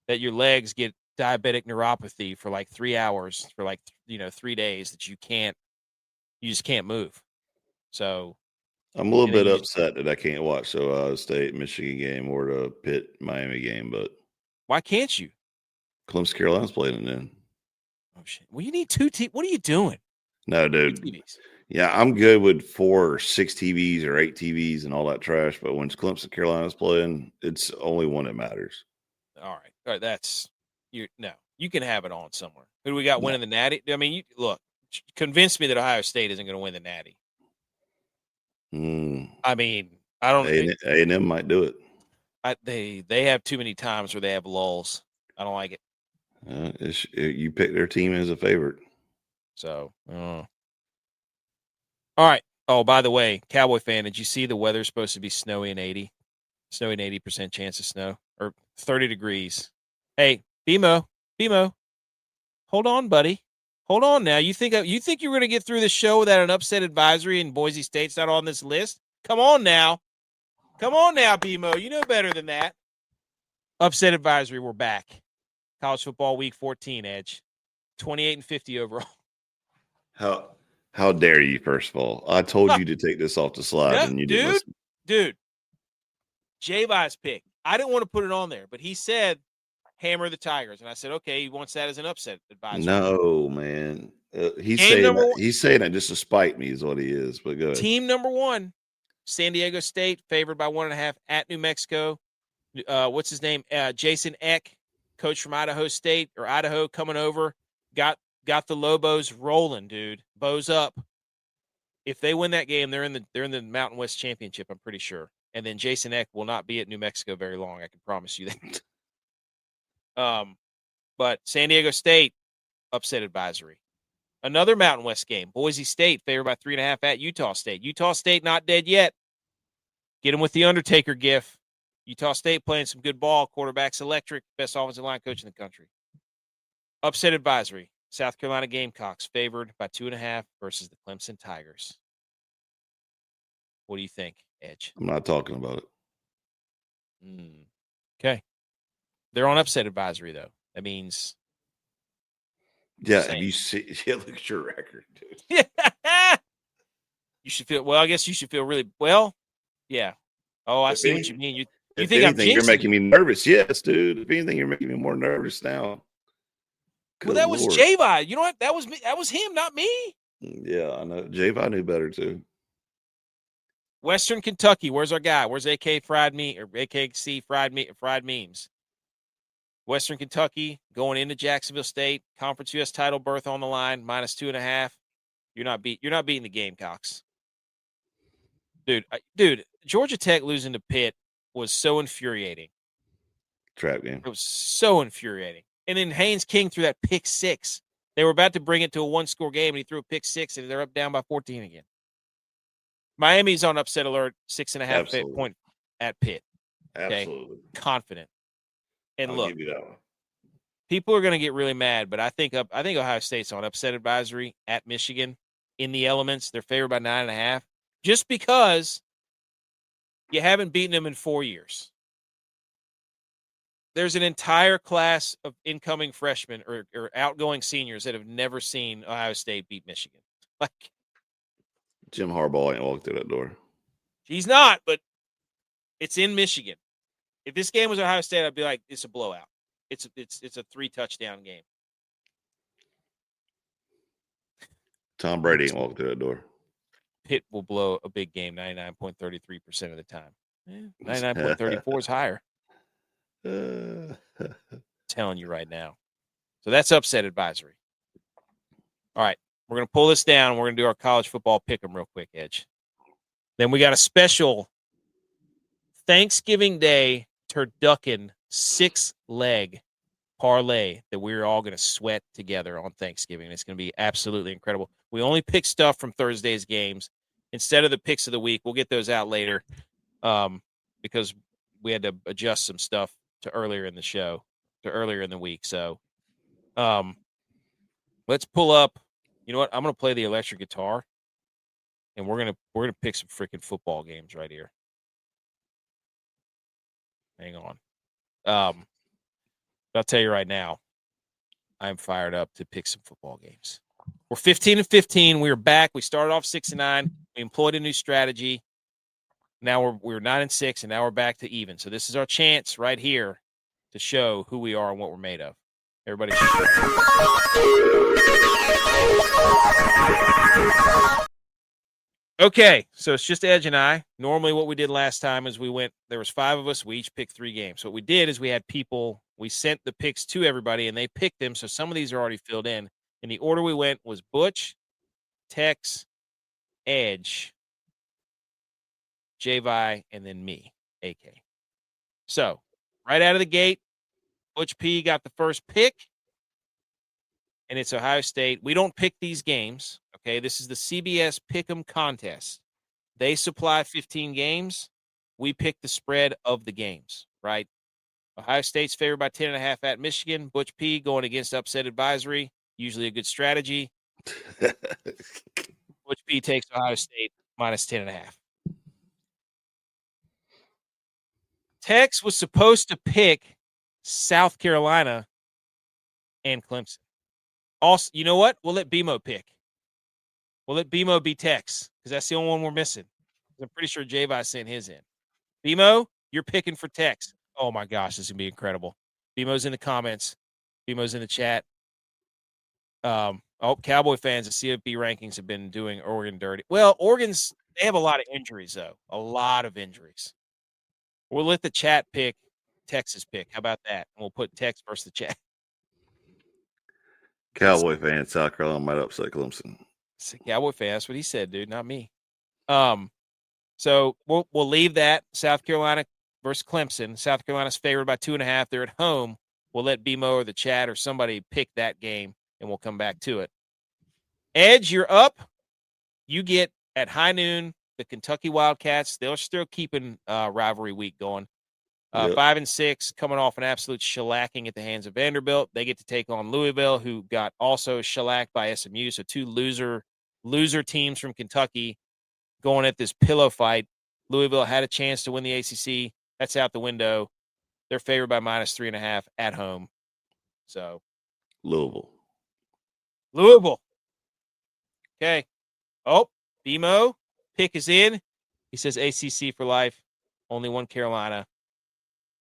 that your legs get diabetic neuropathy for like 3 hours for like 3 days that you just can't move. So I'm a little bit upset that I can't watch the Ohio State Michigan game or the Pitt Miami game, but why can't you? Clemson Carolina's playing it then. Oh shit! Well, you need 2 TVs. What are you doing? No, dude. 2 TVs. Yeah, I'm good with 4 or 6 TVs or 8 TVs and all that trash. But when Clemson Carolina's playing, it's only one that matters. All right. That's you can have it on somewhere. Who do we got winning the Natty? I mean, look, convince me that Ohio State isn't going to win the Natty. I mean, I don't. A&M might do it. They have too many times where they have lulls. I don't like it. You pick their team as a favorite. So, all right. Oh, by the way, Cowboy fan, did you see the weather's supposed to be snowy and 80% chance of snow or 30 degrees? Hey, BMO, hold on, buddy. Hold on now. You think you're going to get through the show without an upset advisory and Boise State's not on this list? Come on now, BMO. You know better than that. Upset advisory. We're back. College football week 14. Edge, 28-50 overall. How dare you? First of all, I told you to take this off the slide, and you didn't listen. Dude. J-Vi's pick. I didn't want to put it on there, but he said hammer the Tigers, and I said okay. He wants that as an upset advisory. No, man. He's saying that just to spite me is what he is. But go ahead. Team number 1, San Diego State, favored by 1.5 at New Mexico. What's his name? Jason Eck, coach from Idaho State or Idaho, coming over. Got the Lobos rolling, dude. Bows up. If they win that game, they're in the Mountain West Championship, I'm pretty sure. And then Jason Eck will not be at New Mexico very long. I can promise you that. But San Diego State, upset advisory. Another Mountain West game. Boise State favored by 3.5 at Utah State. Utah State not dead yet. Get him with the Undertaker gif. Utah State playing some good ball. Quarterback's electric. Best offensive line coach in the country. Upset advisory. South Carolina Gamecocks favored by 2.5 versus the Clemson Tigers. What do you think, Edge? I'm not talking about it. Okay. They're on upset advisory, though. That means. Yeah, have you see? Yeah, look at your record, dude. You should feel. Well, I guess you should feel really well. Yeah. Oh, I see what you mean. You think anything, you're making me nervous? Yes, dude. If anything, you're making me more nervous now. Well, that was J-Vi. You know what? That was me. That was him, not me. Yeah, I know. J-Vi knew better too. Western Kentucky. Where's our guy? Where's AK fried meat or AKC fried memes? Western Kentucky going into Jacksonville State. Conference US title berth on the line. -2.5. You're not beating the Gamecocks, dude. Georgia Tech losing to Pitt was so infuriating. Trap game. It was so infuriating. And then Haynes King threw that pick 6. They were about to bring it to a 1-score game, and he threw a pick 6, and they're up down by 14 again. Miami's on upset alert, 6.5 point at Pitt. Okay? Absolutely. Confident. And I'll look, give you that one. People are going to get really mad, but I think Ohio State's on upset advisory at Michigan in the elements. They're favored by 9.5, just because you haven't beaten them in 4 years. There's an entire class of incoming freshmen or outgoing seniors that have never seen Ohio State beat Michigan. Like Jim Harbaugh ain't walked through that door. He's not, but it's in Michigan. If this game was Ohio State, I'd be like, it's a blowout. It's a 3-touchdown game. Tom Brady ain't walked through that door. Pitt will blow a big game 99.33% of the time. 99.34 is higher. Telling you right now. So that's upset advisory. All right. We're going to pull this down. We're going to do our college football pick 'em real quick, Edge. Then we got a special Thanksgiving Day turducken 6-leg parlay that we're all going to sweat together on Thanksgiving. It's going to be absolutely incredible. We only pick stuff from Thursday's games instead of the picks of the week. We'll get those out later because we had to adjust some stuff to earlier in the show, to earlier in the week. So let's pull up. You know what? I'm going to play the electric guitar, and we're gonna pick some freaking football games right here. Hang on. I'll tell you right now, I'm fired up to pick some football games. We're 15-15. We are back. We started off 6-9. We employed a new strategy. Now we're 9-6, and now we're back to even. So this is our chance right here to show who we are and what we're made of. Everybody. Okay, so it's just Edge and I. Normally what we did last time is there was 5 of us. We each picked 3 games. So what we did is we had people, we sent the picks to everybody, and they picked them. So some of these are already filled in. And the order we went was Butch, Tex, Edge, J-Vi, and then me, AK. So right out of the gate, Butch P got the first pick, and it's Ohio State. We don't pick these games, okay? This is the CBS Pick'em contest. They supply 15 games. We pick the spread of the games, right? Ohio State's favored by 10.5 at Michigan. Butch P going against upset advisory, usually a good strategy. Butch P takes Ohio State minus 10.5. Tex was supposed to pick South Carolina and Clemson. Also, you know what? We'll let BMO pick. We'll let BMO be Tex because that's the only one we're missing. I'm pretty sure J-Vi sent his in. BMO, you're picking for Tex. Oh, my gosh, this is going to be incredible. BMO's in the comments. BMO's in the chat. Cowboy fans, the CFP rankings have been doing Oregon dirty. Well, they have a lot of injuries, though. A lot of injuries. We'll let the chat pick Texas pick. How about that? And we'll put Tex versus the chat. Cowboy fan, South Carolina might upset Clemson. It's a Cowboy fan. That's what he said, dude, not me. So we'll leave that. South Carolina versus Clemson. South Carolina's favored by 2.5. They're at home. We'll let BMO or the chat or somebody pick that game, and we'll come back to it. Edge, you're up. You get at high noon the Kentucky Wildcats. They're still keeping rivalry week going. 5-6, coming off an absolute shellacking at the hands of Vanderbilt. They get to take on Louisville, who got also shellacked by SMU. So 2 loser teams from Kentucky going at this pillow fight. Louisville had a chance to win the ACC. That's out the window. They're favored by minus 3.5 at home. So Louisville. Okay. Oh, BMO pick is in. He says ACC for life. Only one Carolina.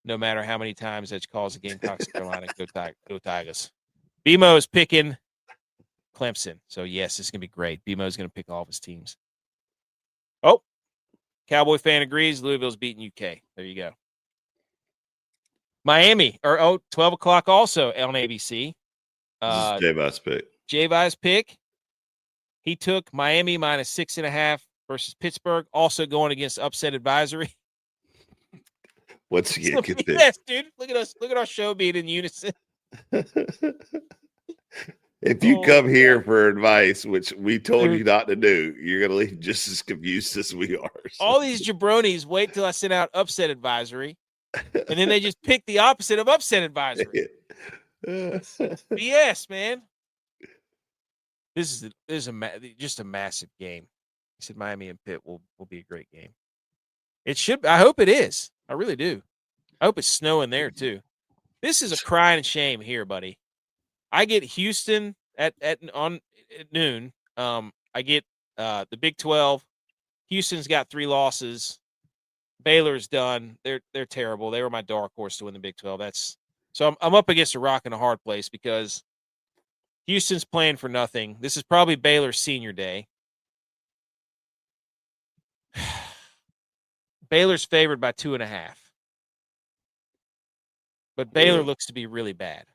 No matter how many times Edge calls the Gamecocks Carolina, go Tigers. BMO is picking Clemson. So, yes, this is going to be great. BMO is going to pick all of his teams. Oh, Cowboy fan agrees. Louisville's beating UK. There you go. Miami, 12 o'clock also on ABC. This is J-Vi's pick. J-Vi's pick. He took Miami minus 6.5 versus Pittsburgh, also going against upset advisory. What's he get pick? Yes, dude. Look at us. Look at our show being in unison. If you come here for advice, which we told you not to do, you're going to leave just as confused as we are. So. All these jabronis wait till I send out upset advisory, and then they just pick the opposite of upset advisory. BS, man. This is just a massive game. He said Miami and Pitt will be a great game. It should. I hope it is. I really do. I hope it's snowing there too. This is a crying shame here, buddy. I get Houston at noon. I get the Big 12. Houston's got 3 losses. Baylor's done. They're terrible. They were my dark horse to win the Big 12. So I'm up against a rock and a hard place because Houston's playing for nothing. This is probably Baylor's senior day. Baylor's favored by 2.5. But Baylor looks to be really bad.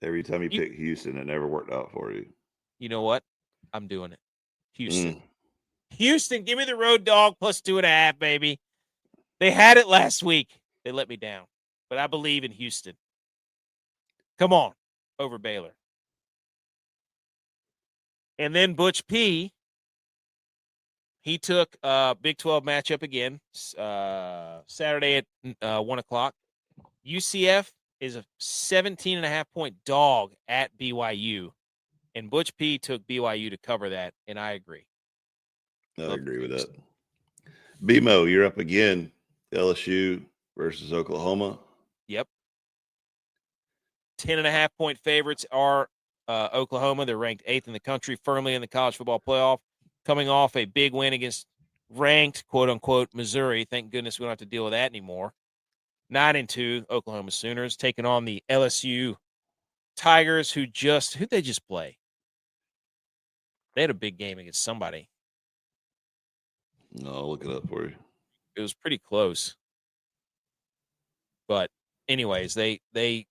Every time you pick Houston, it never worked out for you. You know what? I'm doing it. Houston. Houston, give me the road dog plus 2.5, baby. They had it last week. They let me down. But I believe in Houston. Come on. Over Baylor. And then Butch P, he took a Big 12 matchup again, Saturday at 1 o'clock. UCF is a 17.5-point dog at BYU. And Butch P took BYU to cover that, and I agree. I agree with that. BMO, you're up again. LSU versus Oklahoma. Yep. 10.5-point favorites are Oklahoma. They're ranked 8th in the country, firmly in the college football playoff, coming off a big win against ranked, quote-unquote, Missouri. Thank goodness we don't have to deal with that anymore. 9-2, Oklahoma Sooners, taking on the LSU Tigers, who'd they just play? They had a big game against somebody. No, I'll look it up for you. It was pretty close. But anyways, they I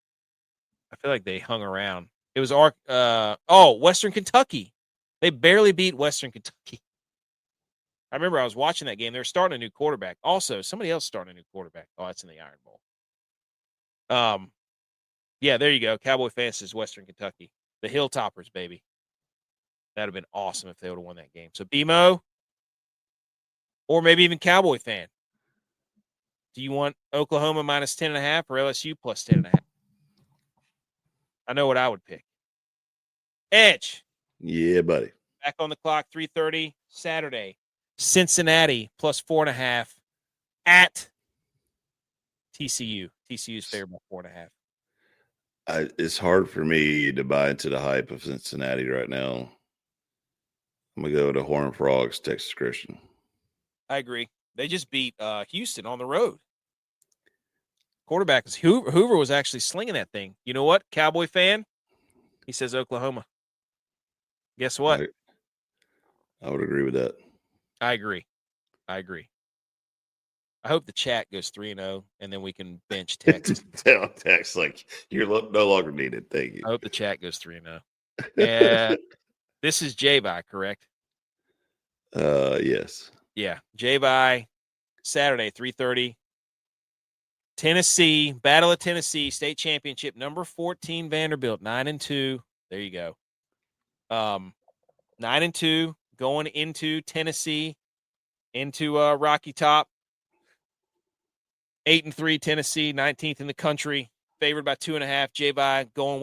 feel like they hung around. It was Western Kentucky. They barely beat Western Kentucky. I remember I was watching that game. They were starting a new quarterback. Also, somebody else starting a new quarterback. Oh, that's in the Iron Bowl. Yeah, there you go. Cowboy fans is Western Kentucky. The Hilltoppers, baby. That'd have been awesome if they would have won that game. So BMO, or maybe even Cowboy fan. Do you want Oklahoma minus 10.5 or LSU plus 10.5? I know what I would pick. Edge. Yeah, buddy. Back on the clock, 3:30 Saturday. Cincinnati plus 4.5 at TCU. TCU's favored by 4.5. It's hard for me to buy into the hype of Cincinnati right now. I'm going to go to Horned Frogs, Texas Christian. I agree. They just beat Houston on the road. Quarterback is Hoover was actually slinging that thing. You know what, Cowboy fan? He says Oklahoma. Guess what? I would agree with that. I agree. I hope the chat goes 3-0, and then we can bench Texas. Tell Tex like you're no longer needed. Thank you. I hope the chat goes 3-0. This is J-By, correct? Yes. Yeah, J-By, Saturday, 3:30. Tennessee, Battle of Tennessee, state championship, number 14 Vanderbilt, 9-2. There you go. 9-2, going into Tennessee, into Rocky Top. 8-3 Tennessee, 19th in the country, favored by 2.5. J-By going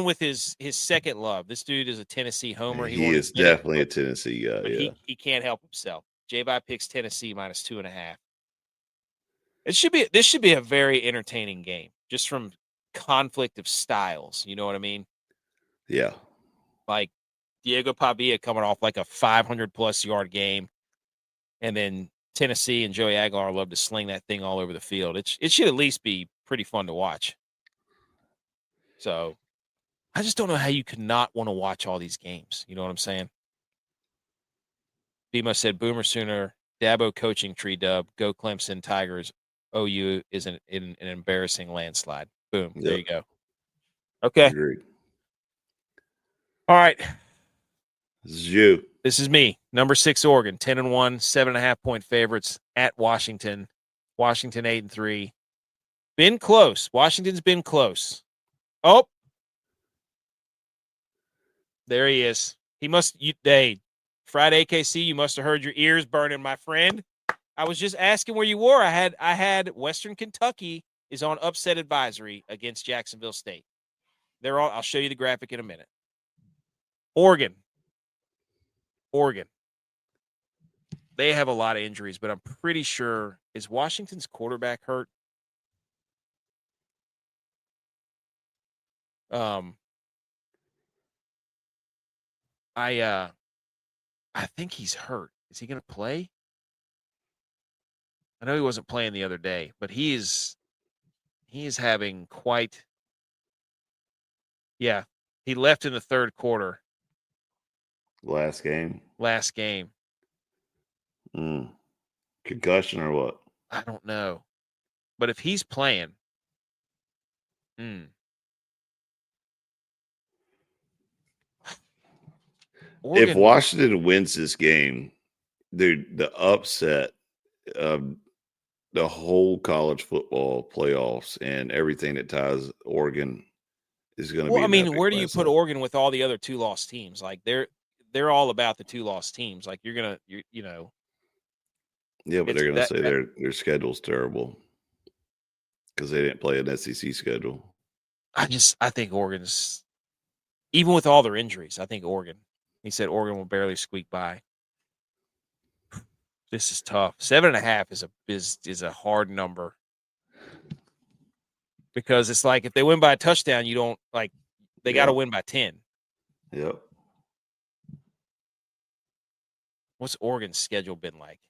with his second love. This dude is a Tennessee homer. He is definitely a Tennessee guy. Yeah, he can't help himself. J-By picks Tennessee minus 2.5. This should be a very entertaining game, just from conflict of styles. You know what I mean? Yeah. Like Diego Pavia coming off like a 500+ yard game, and then Tennessee and Joey Aguilar love to sling that thing all over the field. It should at least be pretty fun to watch. So I just don't know how you could not want to watch all these games. You know what I'm saying? Bima said Boomer Sooner, Dabo coaching tree dub, go Clemson Tigers. OU is an embarrassing landslide. Boom. Yep. There you go. Okay. Agreed. All right. This is you. This is me. Number 6 Oregon, 10-1, 7.5-point favorites at Washington. Washington 8-3. Been close. Washington's been close. Oh. There he is. Friday AKC, you must have heard your ears burning, my friend. I was just asking where you were. I had Western Kentucky is on upset advisory against Jacksonville State. I'll show you the graphic in a minute. Oregon. They have a lot of injuries, but I'm pretty sure, is Washington's quarterback hurt? I think he's hurt. Is he going to play? I know he wasn't playing the other day, but he is having quite. Yeah, he left in the third quarter. Last game. Concussion or what? I don't know. But if he's playing, If Washington wins this game, dude, the upset of the whole college football playoffs and everything that ties Oregon is going to be. Well, I mean, where do you put Oregon with all the other 2-loss teams? Like they're all about the 2-loss teams. Like you know. Yeah, but they're going to say their schedule's terrible because they didn't play an SEC schedule. I think Oregon's, even with all their injuries, I think Oregon. He said Oregon will barely squeak by. This is tough. 7.5 is a hard number because it's like if they win by a touchdown, you don't like they got to win by 10. Yep. What's Oregon's schedule been like?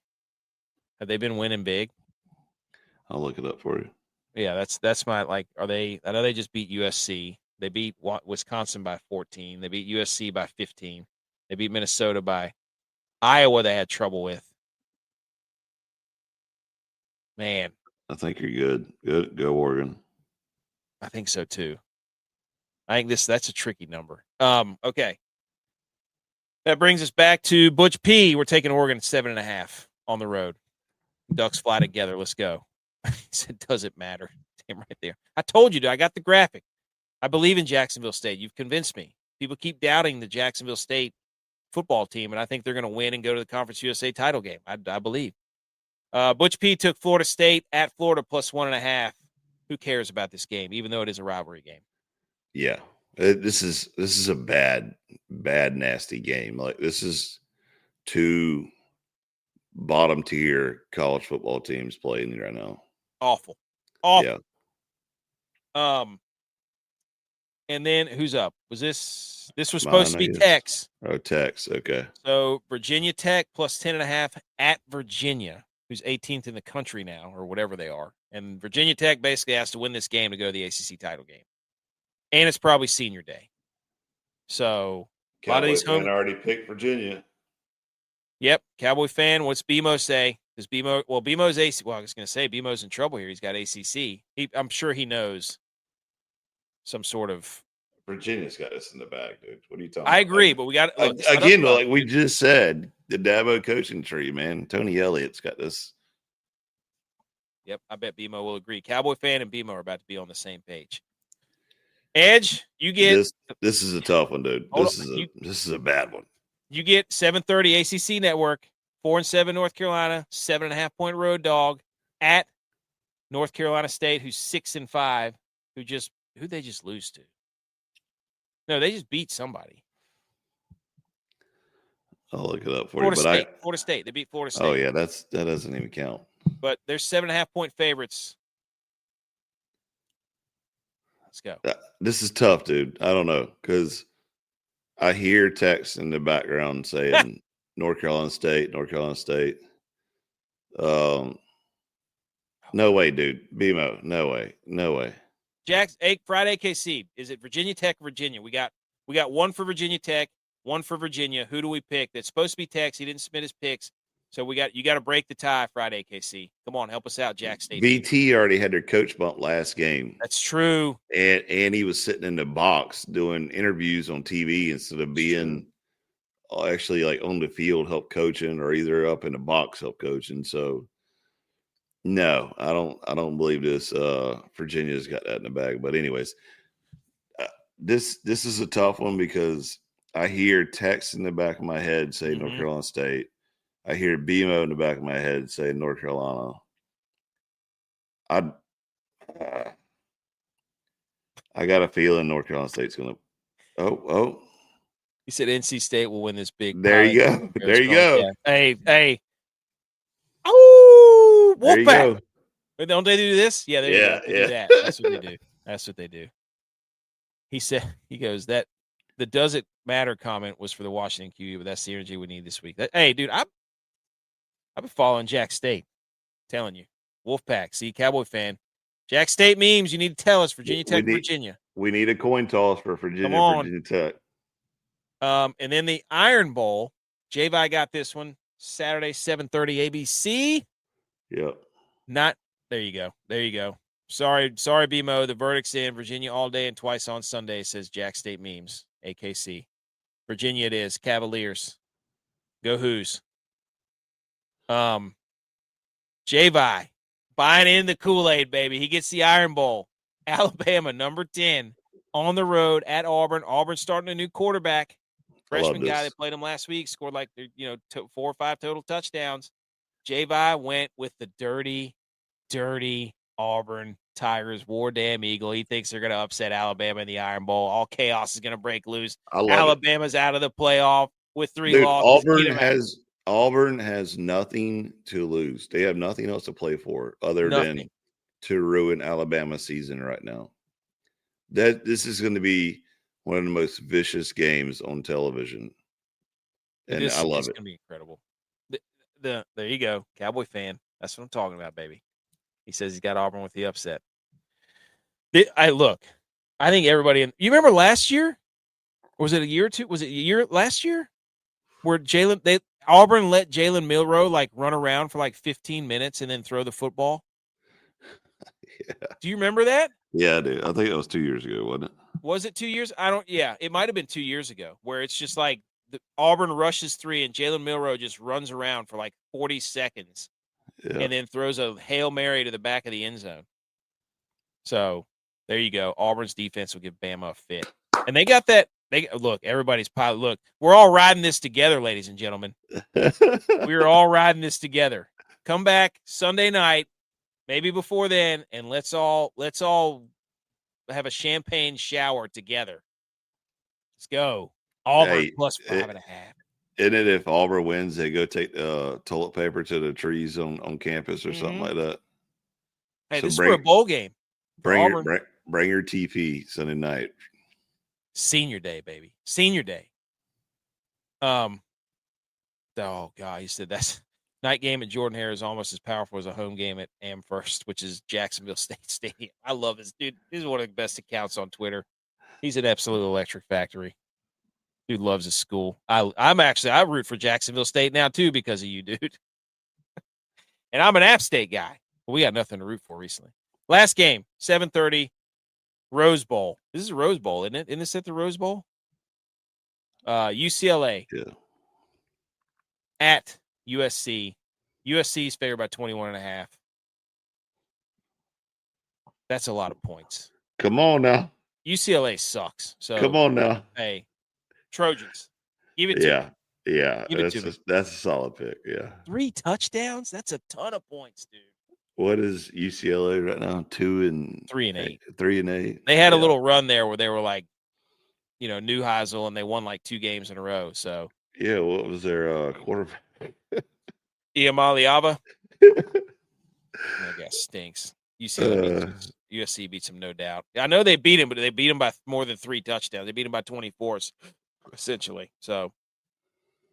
Have they been winning big? I'll look it up for you. Yeah, that's my like. Are they? I know they just beat USC. They beat Wisconsin by 14. They beat USC by 15. They beat Minnesota by Iowa. They had trouble with. Man, I think you're good. Good, go Oregon. I think so too. I think that's a tricky number. Okay. That brings us back to Butch P. We're taking Oregon at 7.5 on the road. Ducks fly together. Let's go. He said, does it matter? Damn right there. I told you, dude, I got the graphic. I believe in Jacksonville State. You've convinced me. People keep doubting the Jacksonville State football team, and I think they're going to win and go to the Conference USA title game. I believe. Butch P took Florida State at Florida plus 1.5. Who cares about this game, even though it is a rivalry game? Yeah. This is a bad, nasty game. Like this is two bottom tier college football teams playing right now. Awful. Yeah. And then who's up? This was supposed to be Tech's. Oh, Tech's. Okay. So Virginia Tech plus 10.5 at Virginia, who's 18th in the country now, or whatever they are. And Virginia Tech basically has to win this game to go to the ACC title game. And it's probably senior day. So a lot of these Cowboy fan already picked Virginia. Yep. Cowboy fan. What's BMO say? Does BMO's AC. Well, I was going to say BMO's in trouble here. He's got ACC. I'm sure he knows some sort of. Virginia's got us in the bag, dude. What are you talking about? I agree, but we got again, like we just said, the Dabo coaching tree, man. Tony Elliott's got this. Yep, I bet BMO will agree. Cowboy fan and BMO are about to be on the same page. Edge, you get this is a tough one, dude. This is a bad one. You get 7:30 ACC Network, 4-7 North Carolina, 7.5-point road dog at North Carolina State, who's 6-5, who they just lose to. No, they just beat somebody. I'll look it up for Florida you. State. Florida State. They beat Florida State. Oh yeah, that doesn't even count. But they're 7.5-point favorites. Let's go. This is tough, dude. I don't know because I hear text in the background saying North Carolina State, North Carolina State. No way, dude. BMO, no way. Friday KC. Is it Virginia Tech, Virginia? We got one for Virginia Tech, one for Virginia. Who do we pick? That's supposed to be Tex. He didn't submit his picks. So you got to break the tie Friday, KC. Come on, help us out, Jack State. VT already had their coach bump last game. That's true. And he was sitting in the box doing interviews on TV instead of being actually like on the field help coaching or either up in the box help coaching. So no, I don't believe this. Virginia's got that in the bag. But anyways, this is a tough one because I hear text in the back of my head say North Carolina State. I hear BMO in the back of my head say North Carolina. I got a feeling North Carolina State's going to. Oh. He said NC State will win this big. There you go. There you go. Yeah. Hey. Oh, Wolfpack. Don't they do this? Yeah, they do that. That's what they do. That's what they do. He goes, that the does it matter comment was for the Washington QB, but that's the energy we need this week. Hey, dude, I've been following Jack State. I'm telling you. Wolfpack. See, Cowboy fan. Jack State memes. You need to tell us Virginia Tech, Virginia. We need a coin toss for Virginia Tech. And then the Iron Bowl. J-Vi got this one. Saturday, 7:30 ABC. Yep. There you go. Sorry, BMO. The verdict's in. Virginia all day and twice on Sunday, says Jack State memes. AKC. Virginia it is. Cavaliers. Go Hoos. J-Vi buying in the Kool-Aid, baby. He gets the Iron Bowl. Alabama, number 10, on the road at Auburn. Auburn starting a new quarterback. Freshman guy that played him last week, scored 4 or 5 total touchdowns. J-Vi went with the dirty Auburn Tigers, war damn Eagle. He thinks they're going to upset Alabama in the Iron Bowl. All chaos is going to break loose. Alabama's out of the playoff with 3 losses. Auburn has nothing to lose. They have nothing else to play for other than to ruin Alabama's season right now. This is going to be one of the most vicious games on television. And I love it. It's going to be incredible. There you go. Cowboy fan. That's what I'm talking about, baby. He says he's got Auburn with the upset. I think everybody you remember last year? Or was it a year or two? Was it a year last year? Where Auburn let Jalen Milroe run around for 15 minutes and then throw the football. Yeah. Do you remember that? Yeah, I do. I think it was 2 years ago, wasn't it? Was it 2 years? It might have been 2 years ago, where it's just Auburn rushes 3 and Jalen Milroe just runs around for 40 seconds and then throws a Hail Mary to the back of the end zone. So there you go. Auburn's defense will give Bama a fit. And they got that. Everybody's pilot. Look, we're all riding this together, ladies and gentlemen. We're all riding this together. Come back Sunday night, maybe before then, and let's all have a champagne shower together. Let's go. Auburn plus 5.5. Isn't it if Auburn wins, they go take toilet paper to the trees on campus or something like that? Hey, this is for a bowl game. Bring your TP Sunday night. Senior day, baby. Senior day. Oh God, he said that's night game at Jordan Hare is almost as powerful as a home game at Amherst, which is Jacksonville State Stadium. I love this dude. This is one of the best accounts on Twitter. He's an absolute electric factory. Dude loves his school. I root for Jacksonville State now too because of you, dude. And I'm an App State guy. We got nothing to root for recently. Last game, 7:30, Rose Bowl. This is a Rose Bowl, isn't it? Isn't this at the Rose Bowl? UCLA. Yeah. At USC. USC is favored by 21.5. That's a lot of points. Come on now. UCLA sucks. So come on now. Hey, Trojans. Give it to me. Yeah. That's a solid pick. Yeah. 3 touchdowns? That's a ton of points, dude. What is UCLA right now? 2-8. 3-8. They had a little run there where they were Neuheisel, and they won 2 games in a row. So yeah, what was their quarterback? Iamaleava. That guy stinks. USC beats him, no doubt. I know they beat him, but they beat him by more than 3 touchdowns. They beat him by 24, essentially. So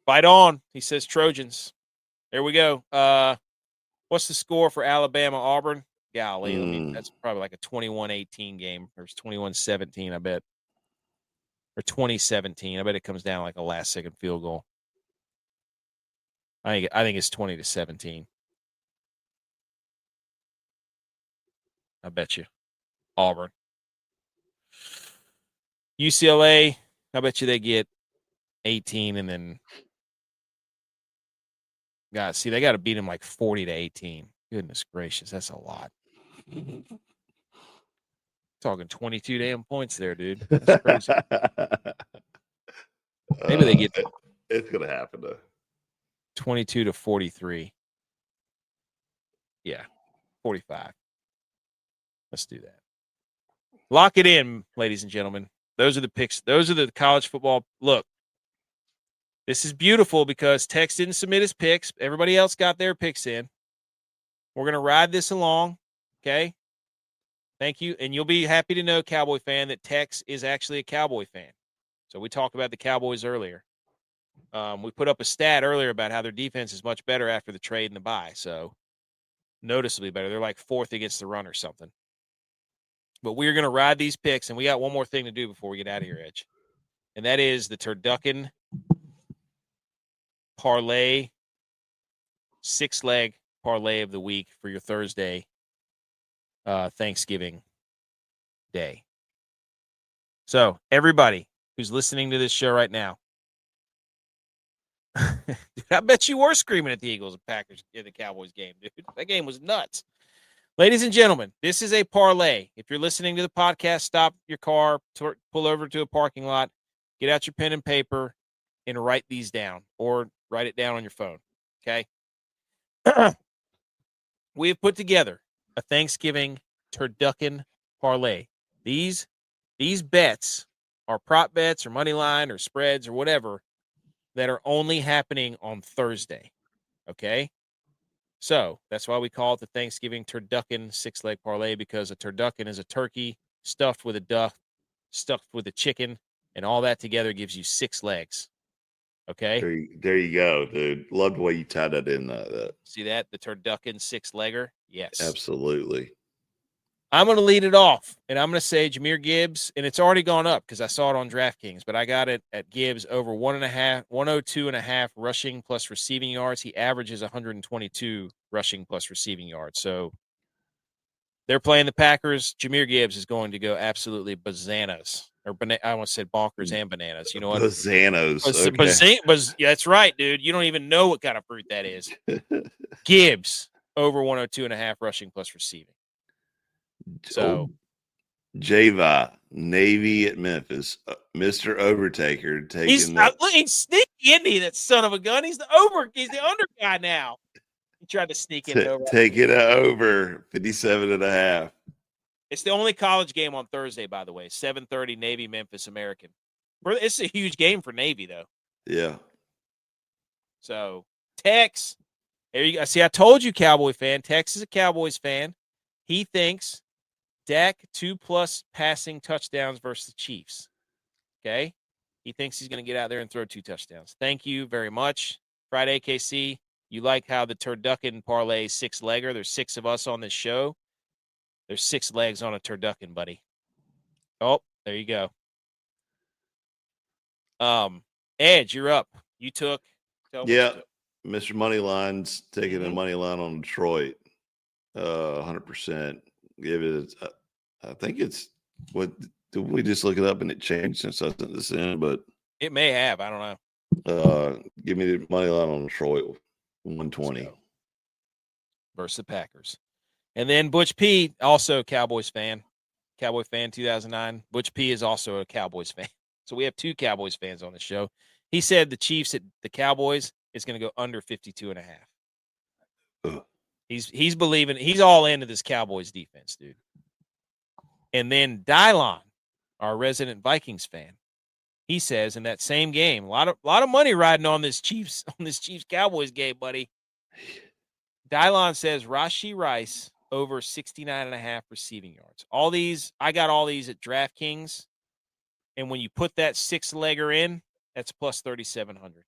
fight on, he says. Trojans. There we go. What's the score for Alabama-Auburn? Golly, that's probably a 21-18 game. Or 21-17, I bet. Or 20-17. I bet it comes down a last-second field goal. I think it's 20-17. I bet you. Auburn. UCLA, I bet you they get 18 and then God, see, they got to beat him 40-18. Goodness gracious, that's a lot. Talking 22 damn points there, dude. That's crazy. Maybe they get it's gonna happen though. 22-43. Yeah, 45. Let's do that. Lock it in, ladies and gentlemen. Those are the picks. Those are the college football. Look, this is beautiful because Tex didn't submit his picks. Everybody else got their picks in. We're going to ride this along, okay? Thank you. And you'll be happy to know, Cowboy fan, that Tex is actually a Cowboy fan. So we talked about the Cowboys earlier. We put up a stat earlier about how their defense is much better after the trade and the bye. So noticeably better. They're 4th against the run or something. But we're going to ride these picks, and we got one more thing to do before we get out of here, Edge. And that is the turducken parlay, 6-leg parlay of the week for your Thursday Thanksgiving day. So everybody who's listening to this show right now, Dude, I bet you were screaming at the Eagles and Packers in the Cowboys game, dude. That game was nuts. Ladies and gentlemen, this is a parlay. If you're listening to the podcast, stop your car, pull over to a parking lot, get out your pen and paper, and write these down, or write it down on your phone. Okay? We have put together a Thanksgiving turducken parlay. These bets are prop bets or money line or spreads or whatever that are only happening on Thursday. Okay? So that's why we call it the Thanksgiving turducken 6-leg parlay, because a turducken is a turkey stuffed with a duck, stuffed with a chicken, and all that together gives you 6 legs. Okay? There you go, dude. Love the way you tied that in. See that? The turducken 6-legger? Yes. Absolutely. I'm going to lead it off, and I'm going to say Jahmyr Gibbs, and it's already gone up because I saw it on DraftKings, but I got it at Gibbs over 102.5 rushing plus receiving yards. He averages 122 rushing plus receiving yards. So they're playing the Packers. Jahmyr Gibbs is going to go absolutely bananas. Or I almost said bonkers and bananas. You know what? Bananas. Okay. Yeah, that's right, dude. You don't even know what kind of fruit that is. Gibbs over 102.5 rushing plus receiving. So, Java, Navy at Memphis, Mr. Overtaker taking he's sneaky, isn't he? That son of a gun. He's the under guy now. He tried to sneak in over. Take it over 57.5. It's the only college game on Thursday, by the way. 7:30 Navy, Memphis, American. It's a huge game for Navy, though. Yeah. So Tex, there you go. See, I told you, Cowboy fan. Tex is a Cowboys fan. He thinks Dak 2+ passing touchdowns versus the Chiefs. Okay? He thinks he's going to get out there and throw 2 touchdowns. Thank you very much. Friday, KC, you like how the turducken parlay 6-legger, there's 6 of us on this show. There's 6 legs on a turducken, buddy. Oh, there you go. Edge, you're up. You took. Yeah, Mr. Moneyline's taking a money line on Detroit. 100%. Give it. I think it's what. Did we just look it up and it changed since I sent this in? But it may have. I don't know. Give me the money line on Detroit. 120 versus the Packers. And then Butch P, also Cowboys fan. Cowboy fan 2009. Butch P is also a Cowboys fan. So we have 2 Cowboys fans on the show. He said the Chiefs at the Cowboys is going to go under 52.5. He's believing, he's all into this Cowboys defense, dude. And then Dylon, our resident Vikings fan, he says in that same game, a lot of money riding on this Chiefs Cowboys game, buddy. Dylon says Rashee Rice over 69.5 receiving yards. I got all these at DraftKings, and when you put that 6-legger in, that's plus 3,700.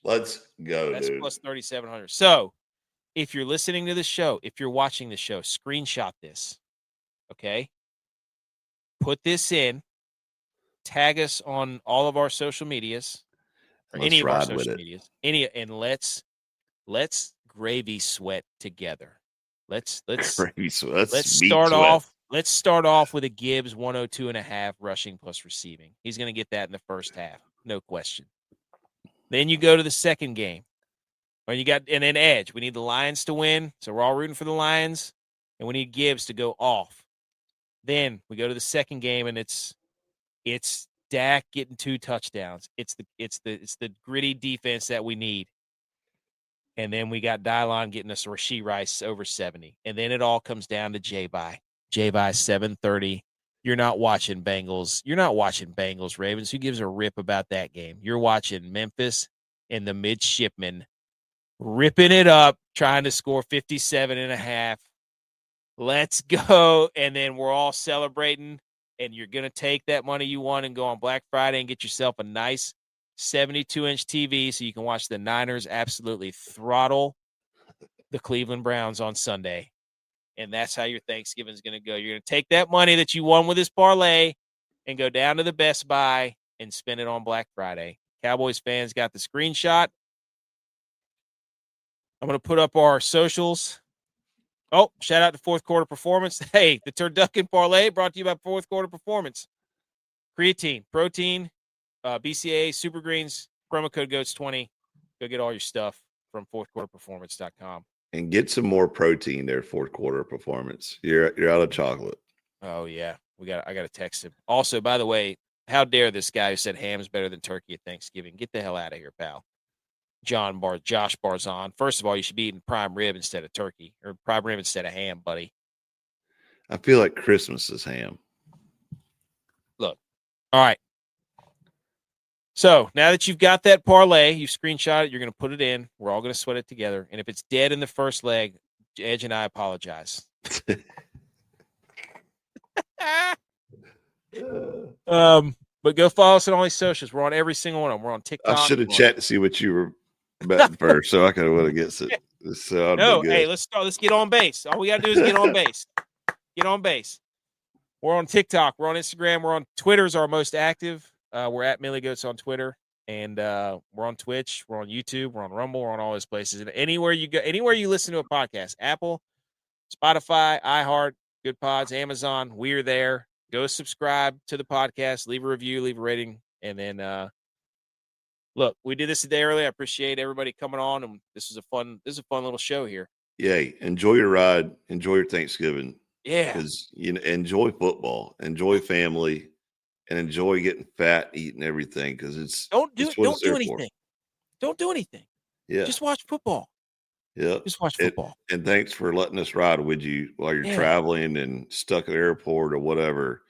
Let's go, That's dude. plus 3,700. So, if you're listening to the show, if you're watching the show, screenshot this, okay? Put this in. Tag us on all of our social medias, or any of our social medias. And let's gravy sweat together. Let's gravy sweat. Let's start off. Let's start off with a Gibbs 102.5 rushing plus receiving. He's going to get that in the first half, no question. Then you go to the second game, and then Edge. We need the Lions to win, so we're all rooting for the Lions, and we need Gibbs to go off. Then we go to the second game, and it's Dak getting 2 touchdowns. It's the gritty defense that we need. And then we got Dylon getting us Rashee Rice over 70. And then it all comes down to J-Bye. J-Bye 7:30. You're not watching Bengals. You're not watching Bengals Ravens. Who gives a rip about that game? You're watching Memphis and the midshipmen ripping it up, trying to score 57.5. Let's go. And then we're all celebrating. And you're going to take that money you won and go on Black Friday and get yourself a nice 72-inch TV so you can watch the Niners absolutely throttle the Cleveland Browns on Sunday. And that's how your Thanksgiving is going to go. You're going to take that money that you won with this parlay and go down to the Best Buy and spend it on Black Friday. Cowboys fans got the screenshot. I'm going to put up our socials. Oh, shout out to Fourth Quarter Performance. Hey, the Turducken Parlay brought to you by Fourth Quarter Performance. Creatine, protein, BCA Super Greens promo code GOATS20. Go get all your stuff from fourthquarterperformance.com. And get some more protein there, fourth quarter performance. You're out of chocolate. Oh yeah, I got to text him. Also, by the way, how dare this guy who said ham's better than turkey at Thanksgiving? Get the hell out of here, pal. Josh Barzon. First of all, you should be eating prime rib instead of turkey, or prime rib instead of ham, buddy. I feel like Christmas is ham. Look, all right. So now that you've got that parlay, you screenshot it, you're going to put it in. We're all going to sweat it together. And if it's dead in the first leg, Edge and I apologize. But go follow us on all these socials. We're on every single one of them. We're on TikTok. I should have checked to see what you were betting first, so I could have went against it. No, hey, let's start. Let's get on base. All we got to do is get on base. Get on base. We're on TikTok. We're on Instagram. We're on Twitter's our most active. We're at Millie Goats on Twitter, and we're on Twitch. We're on YouTube. We're on Rumble. We're on all those places. And anywhere you go, anywhere you listen to a podcast, Apple, Spotify, iHeart, Good Pods, Amazon, we're there. Go subscribe to the podcast, leave a review, leave a rating, and then look, we did this a day early. I appreciate everybody coming on, and this is a fun little show here. Yay! Enjoy your ride. Enjoy your Thanksgiving. Yeah, because enjoy football, enjoy family, and enjoy getting fat, eating everything. Because don't do anything. Don't do anything. Yeah, just watch football. Yeah, just watch football. And thanks for letting us ride with you while you're traveling and stuck at the airport or whatever.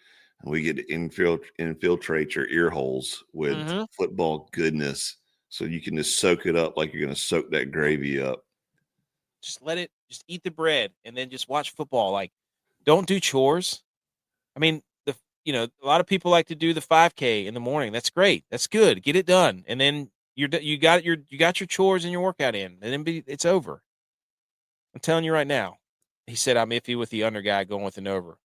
And we get to infiltrate your ear holes with football goodness, so you can just soak it up like you're going to soak that gravy up. Just eat the bread and then just watch football. Like, don't do chores. I mean, a lot of people like to do the 5K in the morning. That's great. That's good. Get it done, and then you got your chores and your workout in, and then it's over. I'm telling you right now. He said I'm iffy with the under guy going with an over.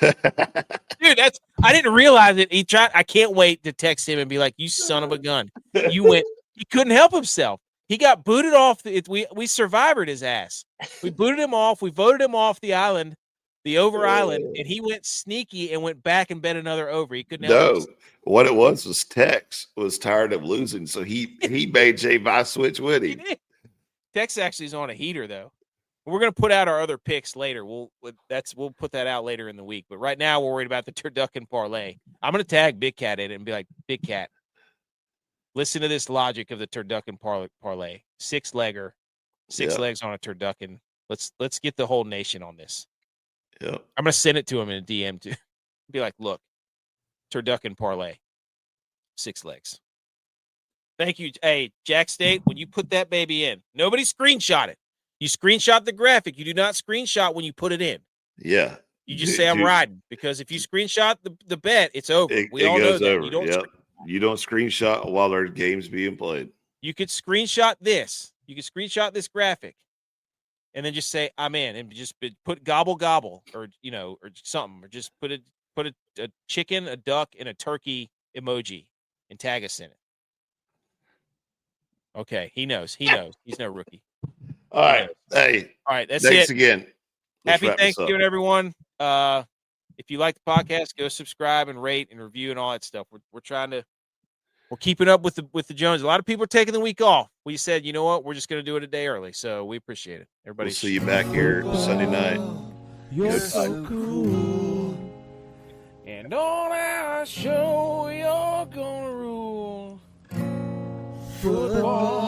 Dude, I didn't realize it. I can't wait to text him and be like, "You son of a gun! You went." He couldn't help himself. He got booted off. We survived his ass. We booted him off. We voted him off the island. The over island, and he went sneaky and went back and bet another over. He couldn't help himself. What it was Tex was tired of losing, so he made Jay Vice switch with him. Tex actually is on a heater though. We're gonna put out our other picks later. We'll put that out later in the week. But right now we're worried about the turducken parlay. I'm gonna tag Big Cat in it and be like, Big Cat, listen to this logic of the turducken parlay. 6-legger, 6 legs on a turducken. Let's get the whole nation on this. Yeah, I'm gonna send it to him in a DM too. Be like, look, turducken parlay, 6 legs. Thank you. Hey, Jack State, when you put that baby in, nobody screenshot it. You screenshot the graphic. You do not screenshot when you put it in. Yeah. You just say I'm riding, because if you screenshot the bet, it's over. We all know that. Over. You don't screenshot while their game's being played. You could screenshot this. You could screenshot this graphic. And then just say I'm in, and just put gobble or or something, or just put a chicken, a duck, and a turkey emoji, and tag us in it. Okay, he knows. He's no rookie. All right, hey, all right, that's thanks it. Again. Happy Thanksgiving, everyone. If you like the podcast, go subscribe and rate and review and all that stuff. We're keeping up with the Jones. A lot of people are taking the week off. We said, you know what? We're just going to do it a day early. So we appreciate it. Everybody, we'll see you back here Sunday night. You're so cool. And on our show, you're going to rule Football.